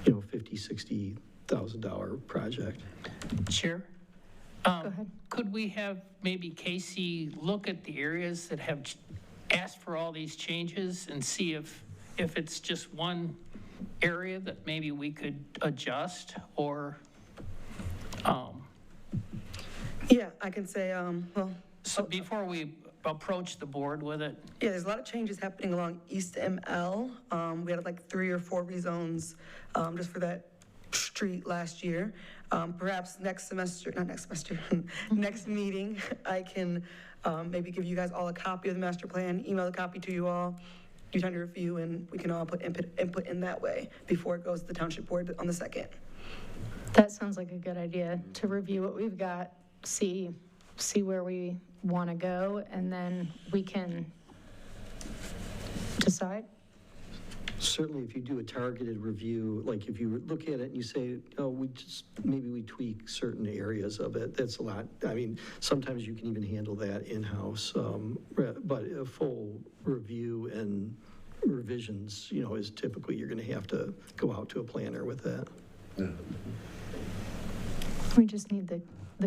[SPEAKER 7] $50,000, $100,000 project.
[SPEAKER 1] Chair?
[SPEAKER 6] Go ahead.
[SPEAKER 1] Could we have maybe Casey look at the areas that have asked for all these changes and see if it's just one area that maybe we could adjust or,
[SPEAKER 4] Yeah, I can say, well,
[SPEAKER 1] so before we approach the board with it?
[SPEAKER 4] yeah, there's a lot of changes happening along East ML. We had like 3 or 4 rezones just for that street last year. Perhaps next semester, not next semester, next meeting, I can maybe give you guys all a copy of the master plan, email the copy to you all, you time to review, and we can all put input in that way before it goes to the township board on the 2nd.
[SPEAKER 6] That sounds like a good idea, to review what we've got, see where we want to go, and then we can decide.
[SPEAKER 7] Certainly, if you do a targeted review, like if you look at it and you say, oh, maybe we tweak certain areas of it, that's a lot. I mean, sometimes you can even handle that in-house, but a full review and revisions, is typically you're going to have to go out to a planner with that.
[SPEAKER 3] Yeah.
[SPEAKER 6] We just need the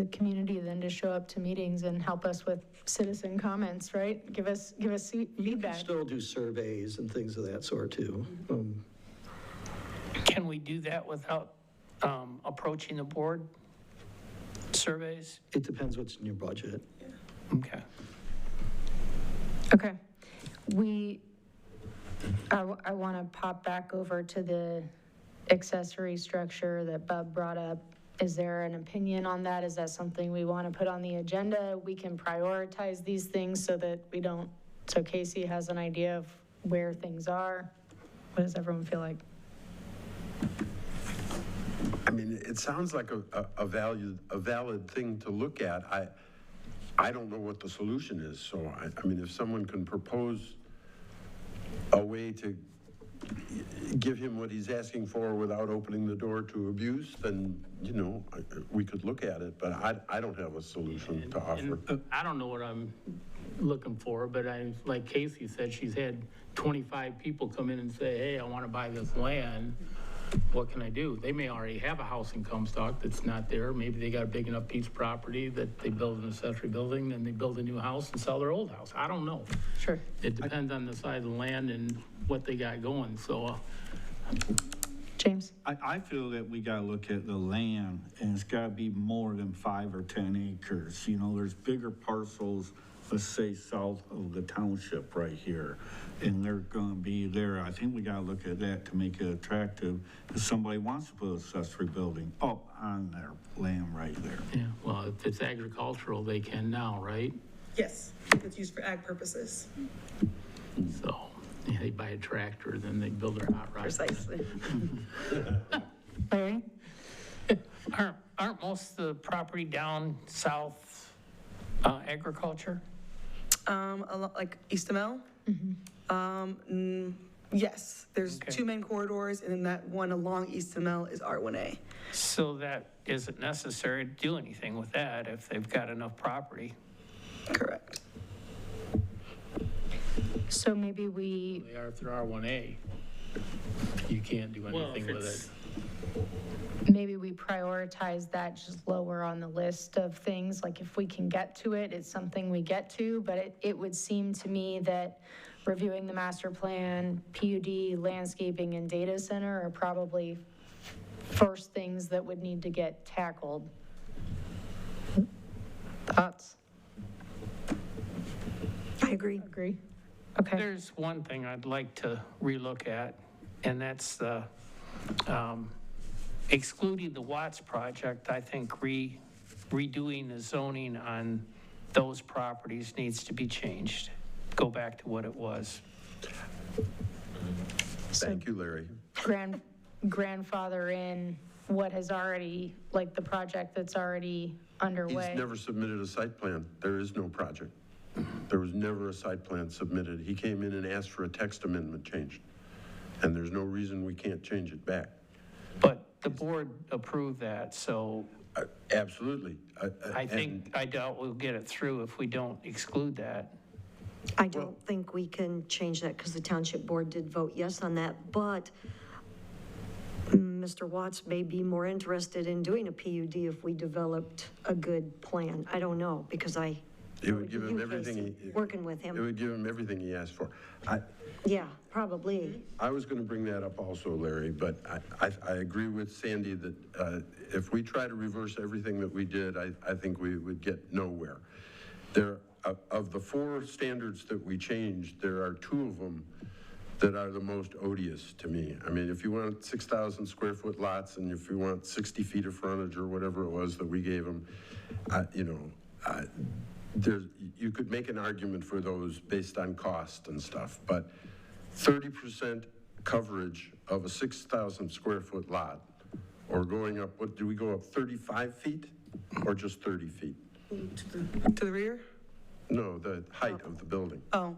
[SPEAKER 6] community then to show up to meetings and help us with citizen comments, right? Give us
[SPEAKER 7] You can
[SPEAKER 6] feedback.
[SPEAKER 7] still do surveys and things of that sort too.
[SPEAKER 1] Can we do that without approaching the board? Surveys?
[SPEAKER 7] It depends what's in your budget.
[SPEAKER 1] Okay.
[SPEAKER 6] Okay. I want to pop back over to the accessory structure that Bub brought up. Is there an opinion on that? Is that something we want to put on the agenda? We can prioritize these things so that so Casey has an idea of where things are. What does everyone feel like?
[SPEAKER 3] I mean, it sounds like a valid thing to look at. I don't know what the solution is, so I mean, if someone can propose a way to give him what he's asking for without opening the door to abuse, then, we could look at it, but I don't have a solution to offer.
[SPEAKER 9] And I don't know what I'm looking for, but like Casey said, she's had 25 people come in and say, hey, I want to buy this land. What can I do? They may already have a house in Comstock that's not there. Maybe they got a big enough piece of property that they build an accessory building, then they build a new house and sell their old house. I don't know.
[SPEAKER 6] Sure.
[SPEAKER 9] It depends on the size of the land and what they got going, so.
[SPEAKER 6] James?
[SPEAKER 5] I feel that we gotta look at the land, and it's gotta be more than 5 or 10 acres. There's bigger parcels, let's say south of the township right here, and they're gonna be there. I think we gotta look at that to make it attractive. If somebody wants to put an accessory building up on their land right there.
[SPEAKER 9] Yeah, well, if it's agricultural, they can now, right?
[SPEAKER 4] Yes, if it's used for ag purposes.
[SPEAKER 9] So, yeah, they buy a tractor, then they build their hot rod.
[SPEAKER 4] Precisely.
[SPEAKER 6] Larry?
[SPEAKER 1] Aren't most of the property down south agriculture?
[SPEAKER 4] Like East ML? Yes, there's
[SPEAKER 1] Okay.
[SPEAKER 4] 2 main corridors, and then that one along East ML is R1A.
[SPEAKER 1] So that isn't necessary to do anything with that if they've got enough property.
[SPEAKER 4] Correct.
[SPEAKER 6] So maybe we,
[SPEAKER 9] They are if they're R1A. You can't do anything with it.
[SPEAKER 6] maybe we prioritize that just lower on the list of things. Like if we can get to it, it's something we get to, but it would seem to me that reviewing the master plan, PUD, landscaping, and data center are probably first things that would need to get tackled. Thoughts?
[SPEAKER 8] I agree.
[SPEAKER 6] Agree? Okay.
[SPEAKER 1] There's one thing I'd like to relook at, and that's the excluding the Watts project. I think redoing the zoning on those properties needs to be changed. Go back to what it was.
[SPEAKER 3] Thank you, Larry.
[SPEAKER 6] Grandfather in what has already, like the project that's already underway.
[SPEAKER 3] He's never submitted a site plan. There is no project. There was never a site plan submitted. He came in and asked for a text amendment changed, and there's no reason we can't change it back.
[SPEAKER 1] But the board approved that, so
[SPEAKER 3] Absolutely.
[SPEAKER 1] I doubt we'll get it through if we don't exclude that.
[SPEAKER 8] I don't think we can change that because the township board did vote yes on that, but Mr. Watts may be more interested in doing a PUD if we developed a good plan. I don't know, because
[SPEAKER 3] It would give him everything,
[SPEAKER 8] working with
[SPEAKER 3] it
[SPEAKER 8] him.
[SPEAKER 3] would give him everything he asked for.
[SPEAKER 8] Yeah, probably.
[SPEAKER 3] I was going to bring that up also, Larry, but I agree with Sandy that if we try to reverse everything that we did, I think we would get nowhere. Of the 4 standards that we changed, there are 2 of them that are the most odious to me. I mean, if you want 6,000 square foot lots and if you want 60 feet of frontage or whatever it was that we gave them, you could make an argument for those based on cost and stuff, but 30% coverage of a 6,000 square foot lot, or going up, what, do we go up 35 feet or just 30 feet?
[SPEAKER 4] To the rear?
[SPEAKER 3] No, the height of the building.
[SPEAKER 4] Oh,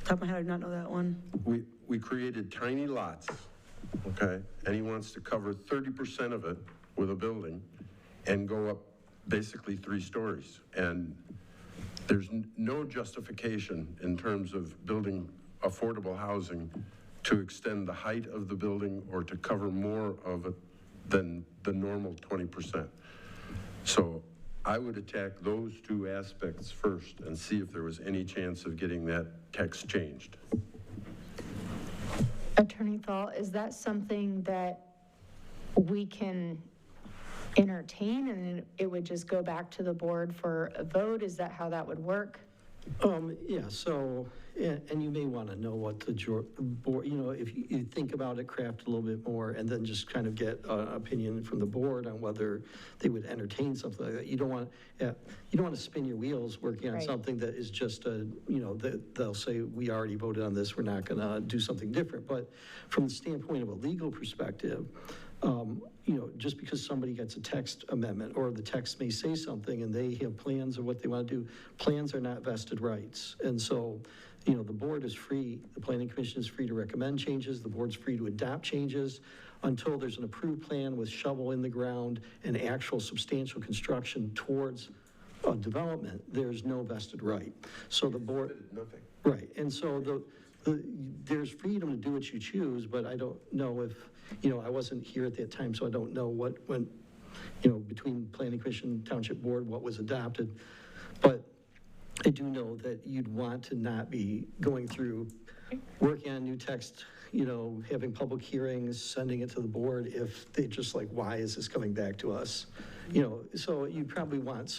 [SPEAKER 4] top of my head, I did not know that one.
[SPEAKER 3] We created tiny lots, okay? And he wants to cover 30% of it with a building and go up basically 3 stories. And there's no justification in terms of building affordable housing to extend the height of the building or to cover more of it than the normal 20%. So I would attack those 2 aspects first and see if there was any chance of getting that text changed.
[SPEAKER 6] Attorney Thal, is that something that we can entertain and it would just go back to the board for a vote? Is that how that would work?
[SPEAKER 7] Yeah, so, and you may want to know what the board, if you think about it, craft a little bit more, and then just kind of get an opinion from the board on whether they would entertain something like that. You don't want to spin your wheels working on
[SPEAKER 6] Right.
[SPEAKER 7] something that is just they'll say, we already voted on this, we're not going to do something different. But from the standpoint of a legal perspective, just because somebody gets a text amendment, or the text may say something and they have plans of what they want to do, plans are not vested rights. And so, the board is free, the planning commission is free to recommend changes, the board's free to adopt changes until there's an approved plan with shovel in the ground and actual substantial construction towards development. There's no vested right. So the board,
[SPEAKER 3] Nothing.
[SPEAKER 7] right, and so there's freedom to do what you choose, but I don't know if, I wasn't here at that time, so I don't know what went, between planning commission, township board, what was adopted. But I do know that you'd want to not be going through, working on new text, having public hearings, sending it to the board if they just like, why is this coming back to us? So you probably want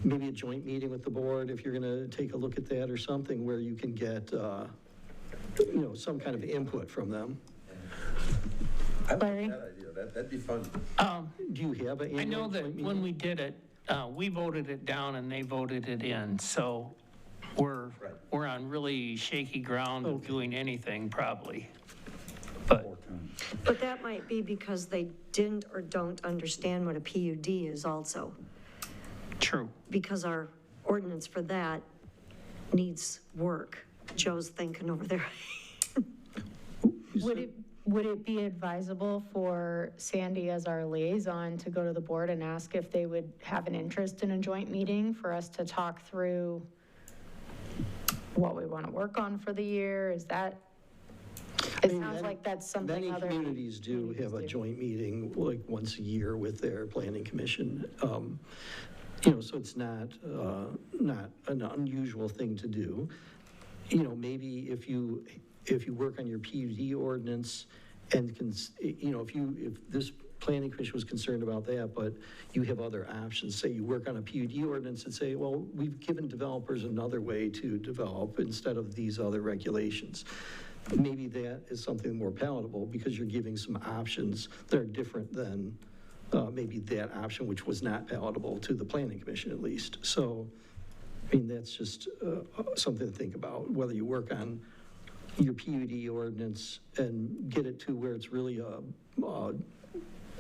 [SPEAKER 7] maybe a joint meeting with the board if you're going to take a look at that, or something where you can get, some kind of input from them.
[SPEAKER 3] I like
[SPEAKER 6] Larry?
[SPEAKER 3] that idea. That'd be fun.
[SPEAKER 7] Do you have an
[SPEAKER 1] I know
[SPEAKER 7] annual
[SPEAKER 1] that
[SPEAKER 7] joint
[SPEAKER 1] when
[SPEAKER 7] meeting?
[SPEAKER 1] we did it, we voted it down and they voted it in, so we're on really shaky ground of doing anything probably.
[SPEAKER 8] But that might be because they didn't or don't understand what a PUD is also,
[SPEAKER 1] True.
[SPEAKER 8] because our ordinance for that needs work. Joe's thinking over there.
[SPEAKER 6] Would it be advisable for Sandy as our liaison to go to the board and ask if they would have an interest in a joint meeting for us to talk through what we want to work on for the year? It sounds like that's something
[SPEAKER 7] Many
[SPEAKER 6] other.
[SPEAKER 7] communities do have a joint meeting like once a year with their planning commission. So it's not an unusual thing to do. Maybe if you work on your PUD ordinance and if this planning commission was concerned about that, but you have other options, say you work on a PUD ordinance and say, well, we've given developers another way to develop instead of these other regulations. Maybe that is something more palatable because you're giving some options that are different than maybe that option, which was not palatable to the planning commission at least. So, that's just something to think about, whether you work on your PUD ordinance and get it to where it's really a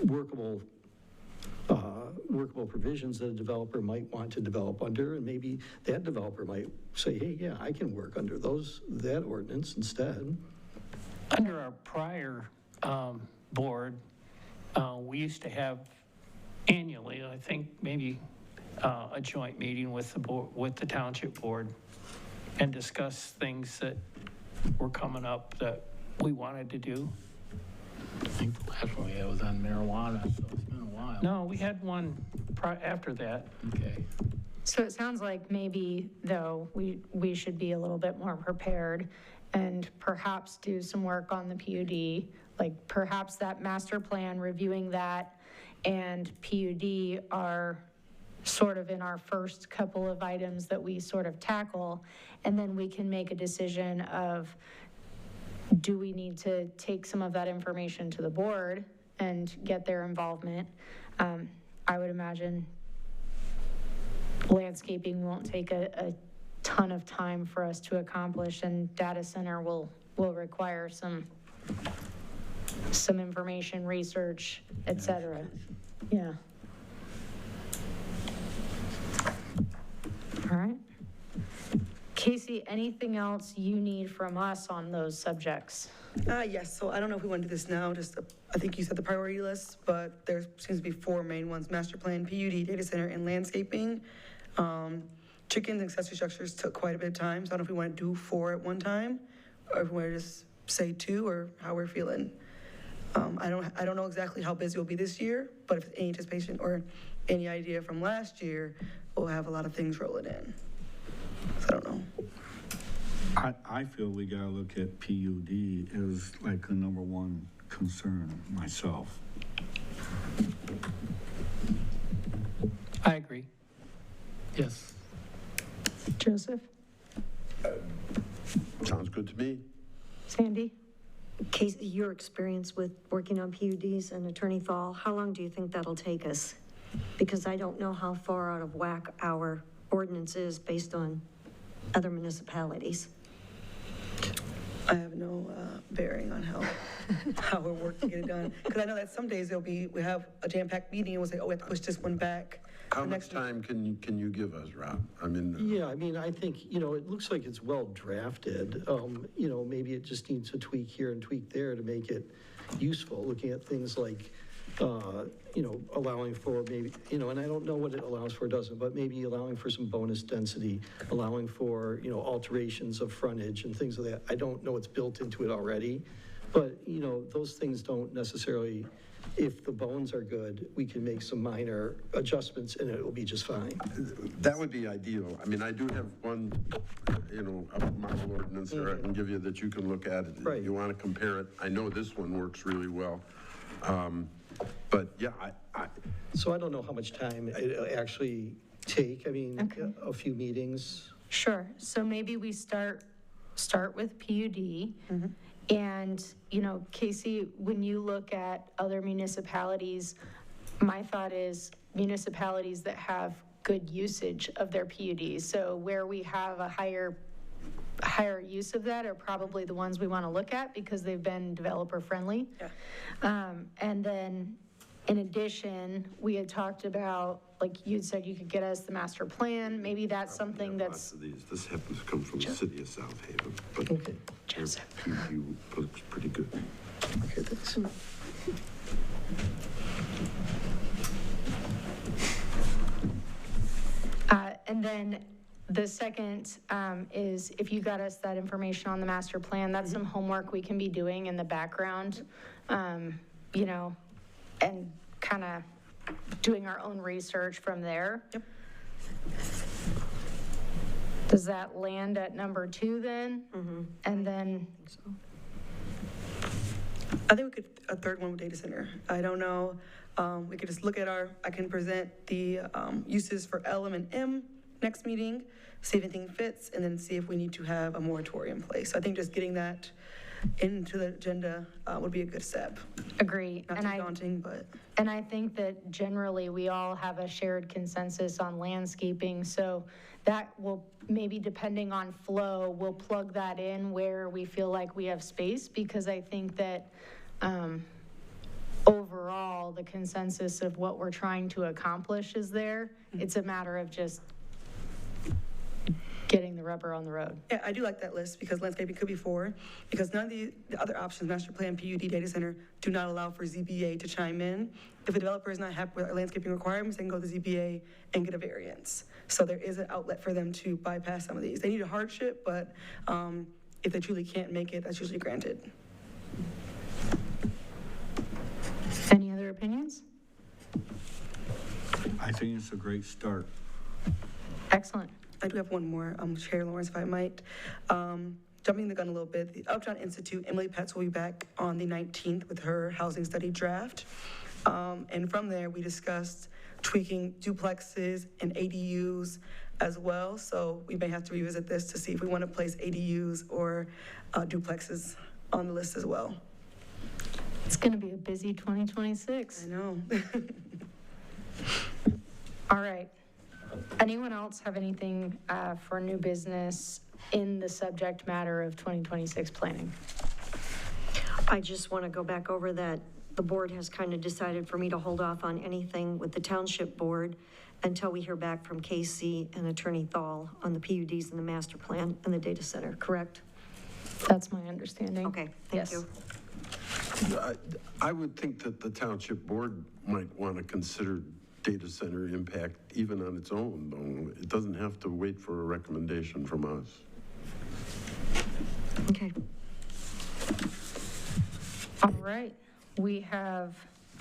[SPEAKER 7] workable provisions that a developer might want to develop under, and maybe that developer might say, hey, yeah, I can work under that ordinance instead.
[SPEAKER 1] Under our prior board, we used to have annually, I think, maybe a joint meeting with the township board and discuss things that were coming up that we wanted to do.
[SPEAKER 9] think the last one we had was on marijuana, so it's been a while.
[SPEAKER 1] No, we had one after that.
[SPEAKER 9] Okay.
[SPEAKER 6] So it sounds like maybe, though, we should be a little bit more prepared and perhaps do some work on the PUD, like perhaps that master plan, reviewing that, and PUD are sort of in our first couple of items that we sort of tackle, and then we can make a decision of, do we need to take some of that information to the board and get their involvement? I would imagine landscaping won't take a ton of time for us to accomplish, and data center will require some information, research, et cetera. Yeah. All right. Casey, anything else you need from us on those subjects?
[SPEAKER 4] Yes, so I don't know if we want to do this now, I think you said the priority list, but there seems to be 4 main ones: master plan, PUD, data center, and landscaping. Chickens and accessory structures took quite a bit of time, so I don't know if we want to do 4 at one time, or if we want to just say 2, or how we're feeling. I don't know exactly how busy we'll be this year, but if any anticipation or any idea from last year, we'll have a lot of things rolling in. So I don't know.
[SPEAKER 5] I feel we gotta look at PUD as like the number 1 concern myself.
[SPEAKER 1] I agree.
[SPEAKER 9] Yes.
[SPEAKER 6] Joseph?
[SPEAKER 3] Sounds good to me.
[SPEAKER 6] Sandy?
[SPEAKER 8] Casey, your experience with working on PUDs and Attorney Thal, how long do you think that'll take us? Because I don't know how far out of whack our ordinance is based on other municipalities.
[SPEAKER 4] I have no bearing on how we're working to get it done. Because I know that some days we have a jam-packed meeting and we'll say, oh, we have to push this one back.
[SPEAKER 3] How much time can you give us, Rob? I mean.
[SPEAKER 7] Yeah, I mean, I think, it looks like it's well drafted. Maybe it just needs a tweak here and tweak there to make it useful, looking at things like, allowing for maybe, and I don't know what it allows for, doesn't, but maybe allowing for some bonus density, allowing for, alterations of frontage and things like that. I don't know what's built into it already, but, those things don't necessarily, if the bones are good, we can make some minor adjustments and it will be just fine.
[SPEAKER 3] That would be ideal. I mean, I do have one, a model ordinance here I can give you that you can look at.
[SPEAKER 7] Right.
[SPEAKER 3] If you want to compare it. I know this one works really well. But yeah,
[SPEAKER 7] So I don't know how much time it'll actually take. I mean,
[SPEAKER 6] Okay.
[SPEAKER 7] a few meetings.
[SPEAKER 6] Sure. So maybe we start with PUD. And, Casey, when you look at other municipalities, my thought is municipalities that have good usage of their PUDs. So where we have a higher use of that are probably the ones we want to look at because they've been developer friendly.
[SPEAKER 4] Yeah.
[SPEAKER 6] And then in addition, we had talked about, like you'd said, you could get us the master plan. Maybe that's something that's.
[SPEAKER 3] lots of these. This happens to come from the city of South Haven, but
[SPEAKER 7] Okay.
[SPEAKER 6] Joseph.
[SPEAKER 3] PUD looks pretty good.
[SPEAKER 7] Okay, thanks.
[SPEAKER 6] And then the second is if you got us that information on the master plan, that's some homework we can be doing in the background, and kind of doing our own research from there.
[SPEAKER 4] Yep.
[SPEAKER 6] Does that land at number 2 then? And then,
[SPEAKER 4] I think we could, a third one with data center. I don't know. We could just look at I can present the uses for L and M next meeting, see if anything fits, and then see if we need to have a moratorium in place. So I think just getting that into the agenda would be a good step.
[SPEAKER 6] agree.
[SPEAKER 4] Not too daunting, but.
[SPEAKER 6] And I think that generally we all have a shared consensus on landscaping, so that will, maybe depending on flow, we'll plug that in where we feel like we have space, because I think that overall, the consensus of what we're trying to accomplish is there. It's a matter of just getting the rubber on the road.
[SPEAKER 4] Yeah, I do like that list because landscaping could be 4, because none of the other options, master plan, PUD, data center, do not allow for ZBA to chime in. If a developer is not happy with our landscaping requirements, they can go to the ZBA and get a variance. So there is an outlet for them to bypass some of these. They need a hardship, but if they truly can't make it, that's usually granted.
[SPEAKER 6] opinions?
[SPEAKER 5] I think it's a great start.
[SPEAKER 6] Excellent.
[SPEAKER 4] I do have one more, Chair Lawrence, if I might. Jumping the gun a little bit, the Uptown Institute, Emily Petz will be back on the 19th with her housing study draft. And from there, we discussed tweaking duplexes and ADUs as well. So we may have to revisit this to see if we want to place ADUs or duplexes on the list as well.
[SPEAKER 6] It's going to be a busy 2026.
[SPEAKER 4] I know.
[SPEAKER 6] All right. Anyone else have anything for new business in the subject matter of 2026 planning?
[SPEAKER 8] I just want to go back over that the board has kind of decided for me to hold off on anything with the Township Board until we hear back from Casey and Attorney Thal on the PUDs and the master plan and the data center, correct?
[SPEAKER 6] That's my understanding.
[SPEAKER 8] Okay, thank
[SPEAKER 6] Yes.
[SPEAKER 8] you.
[SPEAKER 3] I would think that the Township Board might want to consider data center impact even on its own, though. It doesn't have to wait for a recommendation from us.
[SPEAKER 8] Okay.
[SPEAKER 6] All right. We have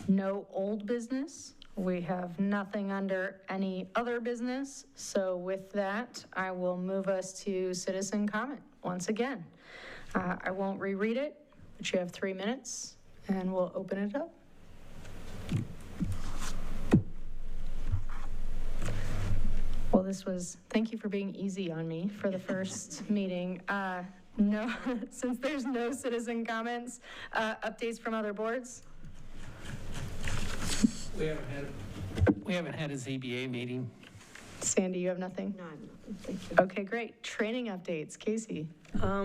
[SPEAKER 6] no old business. We have nothing under any other business. So with that, I will move us to citizen comment once again. I won't reread it, but you have 3 minutes and we'll open it up. Well, thank you for being easy on me for the first meeting. No, since there's no citizen comments, updates from other boards?
[SPEAKER 1] We haven't had a ZBA meeting.
[SPEAKER 6] Sandy, you have nothing?
[SPEAKER 8] No, I'm not. Thank you.
[SPEAKER 6] Okay, great. Training updates, Casey.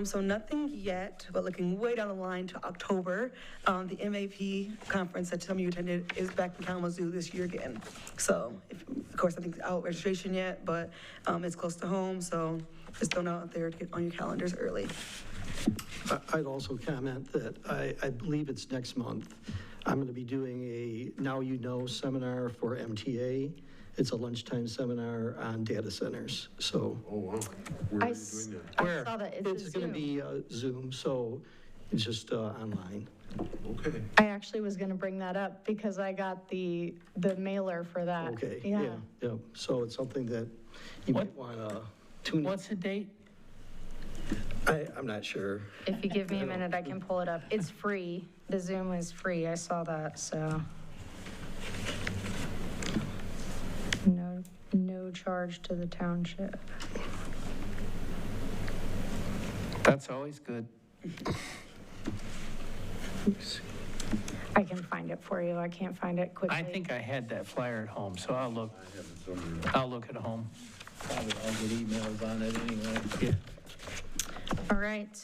[SPEAKER 4] So nothing yet, but looking way down the line to October. The MAP conference that some of you attended is back in Kalamazoo this year again. So, of course, nothing's out registration yet, but it's close to home, so just throw it out there to get on your calendars early.
[SPEAKER 7] I'd also comment that I believe it's next month. I'm going to be doing a Now You Know seminar for MTA. It's a lunchtime seminar on data centers, so.
[SPEAKER 3] Oh, wow. Where are you doing that?
[SPEAKER 6] I saw that.
[SPEAKER 7] It's going to be Zoom, so it's just online.
[SPEAKER 3] Okay.
[SPEAKER 6] I actually was going to bring that up because I got the mailer for that.
[SPEAKER 7] Okay,
[SPEAKER 6] Yeah.
[SPEAKER 7] yeah. So it's something that you might want to tune in.
[SPEAKER 1] What's the date?
[SPEAKER 7] I'm not sure.
[SPEAKER 6] If you give me a minute, I can pull it up. It's free. The Zoom is free. I saw that, so. No charge to the township.
[SPEAKER 1] That's always good.
[SPEAKER 6] I can find it for you. I can't find it quickly.
[SPEAKER 1] I think I had that flyer at home, so I'll look at home.
[SPEAKER 9] Probably I'll get emails on it anyway.
[SPEAKER 1] Yeah.
[SPEAKER 6] All right.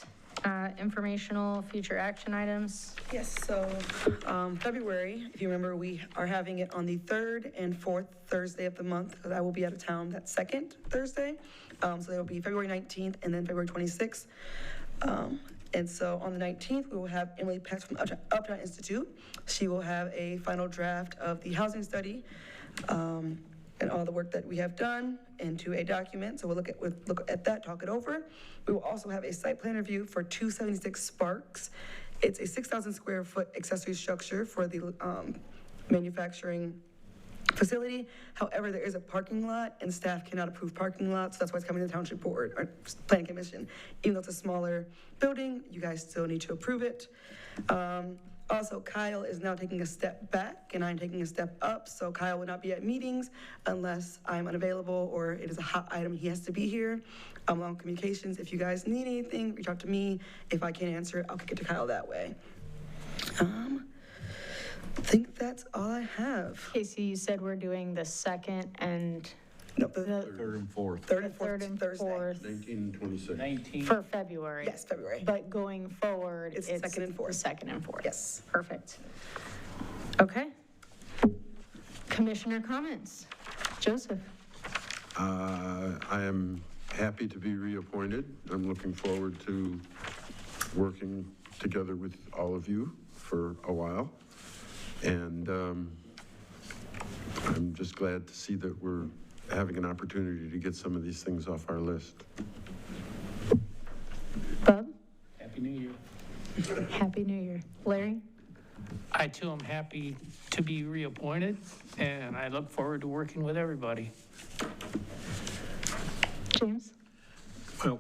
[SPEAKER 6] Informational future action items.
[SPEAKER 4] Yes, so February, if you remember, we are having it on the 3rd and 4th Thursday of the month, because I will be out of town that 2nd Thursday. So it'll be February 19th and then February 26th. And so on the 19th, we will have Emily Petz from Uptown Institute. She will have a final draft of the housing study and all the work that we have done into a document. So we'll look at that, talk it over. We will also have a site plan review for 276 Sparks. It's a 6,000 square foot accessory structure for the manufacturing facility. However, there is a parking lot and staff cannot approve parking lots. So that's why it's coming to the Township Board or Planning Commission. Even though it's a smaller building, you guys still need to approve it. Also, Kyle is now taking a step back and I'm taking a step up. So Kyle will not be at meetings unless I'm unavailable or it is a hot item. He has to be here. On communications, if you guys need anything, reach out to me. If I can't answer it, I'll kick it to Kyle that way. I think that's all I have.
[SPEAKER 6] Casey, you said we're doing the 2nd and
[SPEAKER 4] No, the
[SPEAKER 5] Third and fourth.
[SPEAKER 4] third and
[SPEAKER 6] third
[SPEAKER 4] fourth
[SPEAKER 6] and
[SPEAKER 4] Thursday.
[SPEAKER 6] 4th
[SPEAKER 3] 19 and 26.
[SPEAKER 9] 19.
[SPEAKER 6] for February.
[SPEAKER 4] Yes, February.
[SPEAKER 6] But going forward,
[SPEAKER 4] It's
[SPEAKER 6] it's
[SPEAKER 4] 2nd and 4th.
[SPEAKER 6] the 2nd and 4th.
[SPEAKER 4] Yes.
[SPEAKER 6] Perfect. Okay. Commissioner comments. Joseph.
[SPEAKER 3] I am happy to be reappointed. I'm looking forward to working together with all of you for a while. And I'm just glad to see that we're having an opportunity to get some of these things off our list.
[SPEAKER 6] Bub.
[SPEAKER 9] Happy New Year.
[SPEAKER 6] Happy New Year. Larry.
[SPEAKER 1] I too am happy to be reappointed, and I look forward to working with everybody.
[SPEAKER 6] James?
[SPEAKER 5] Well,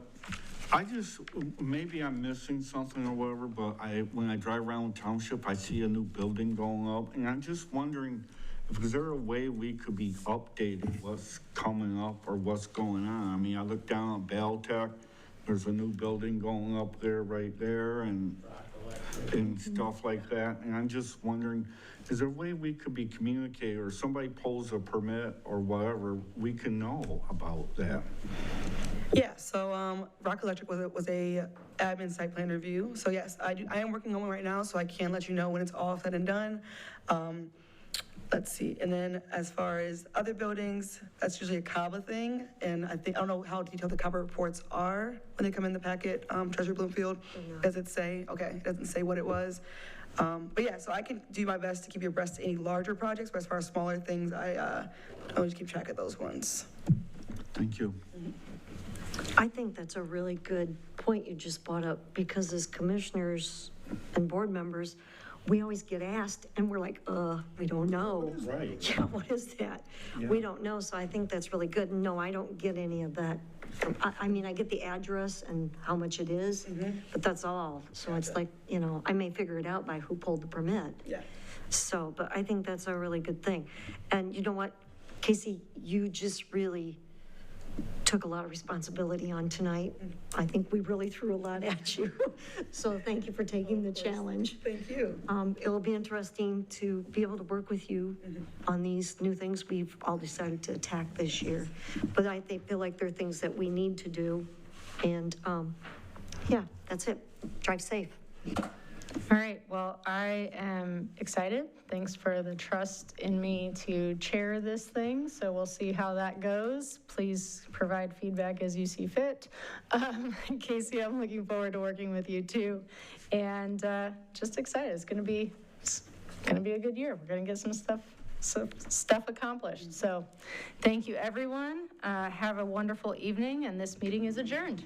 [SPEAKER 5] I just, maybe I'm missing something or whatever, but when I drive around Township, I see a new building going up, and I'm just wondering, is there a way we could be updating what's coming up or what's going on? I mean, I look down at Baltech, there's a new building going up there, right there, and stuff like that, and I'm just wondering, is there a way we could be communicating, or somebody pulls a permit or whatever, we can know about that?
[SPEAKER 4] Yeah, so Rock Electric was a admin site plan review. So yes, I am working on one right now, so I can let you know when it's all said and done. Let's see, and then as far as other buildings, that's usually a CABA thing, and I don't know how detailed the CABA reports are when they come in the packet, Treasurer Bloomfield. Does it say? Okay, it doesn't say what it was. But yeah, so I can do my best to keep you abreast of any larger projects, but as far as smaller things, I always keep track of those ones.
[SPEAKER 5] Thank you.
[SPEAKER 8] I think that's a really good point you just brought up, because as commissioners and board members, we always get asked and we're like, we don't know.
[SPEAKER 5] Right.
[SPEAKER 8] Yeah, what is that?
[SPEAKER 5] Yeah.
[SPEAKER 8] We don't know, so I think that's really good. No, I don't get any of that. I mean, I get the address and how much it is, but that's all. So it's like, I may figure it out by who pulled the permit.
[SPEAKER 4] Yeah.
[SPEAKER 8] So, but I think that's a really good thing. And you know what, Casey, you just really took a lot of responsibility on tonight. I think we really threw a lot at you. So thank you for taking the challenge.
[SPEAKER 4] Thank you.
[SPEAKER 8] It'll be interesting to be able to work with you on these new things we've all decided to attack this year. But I feel like there are things that we need to do. And yeah, that's it. Drive safe.
[SPEAKER 6] All right, well, I am excited. Thanks for the trust in me to chair this thing, so we'll see how that goes. Please provide feedback as you see fit. Casey, I'm looking forward to working with you too, and just excited. It's gonna be a good year. We're gonna get some stuff accomplished. So thank you, everyone. Have a wonderful evening, and this meeting is adjourned.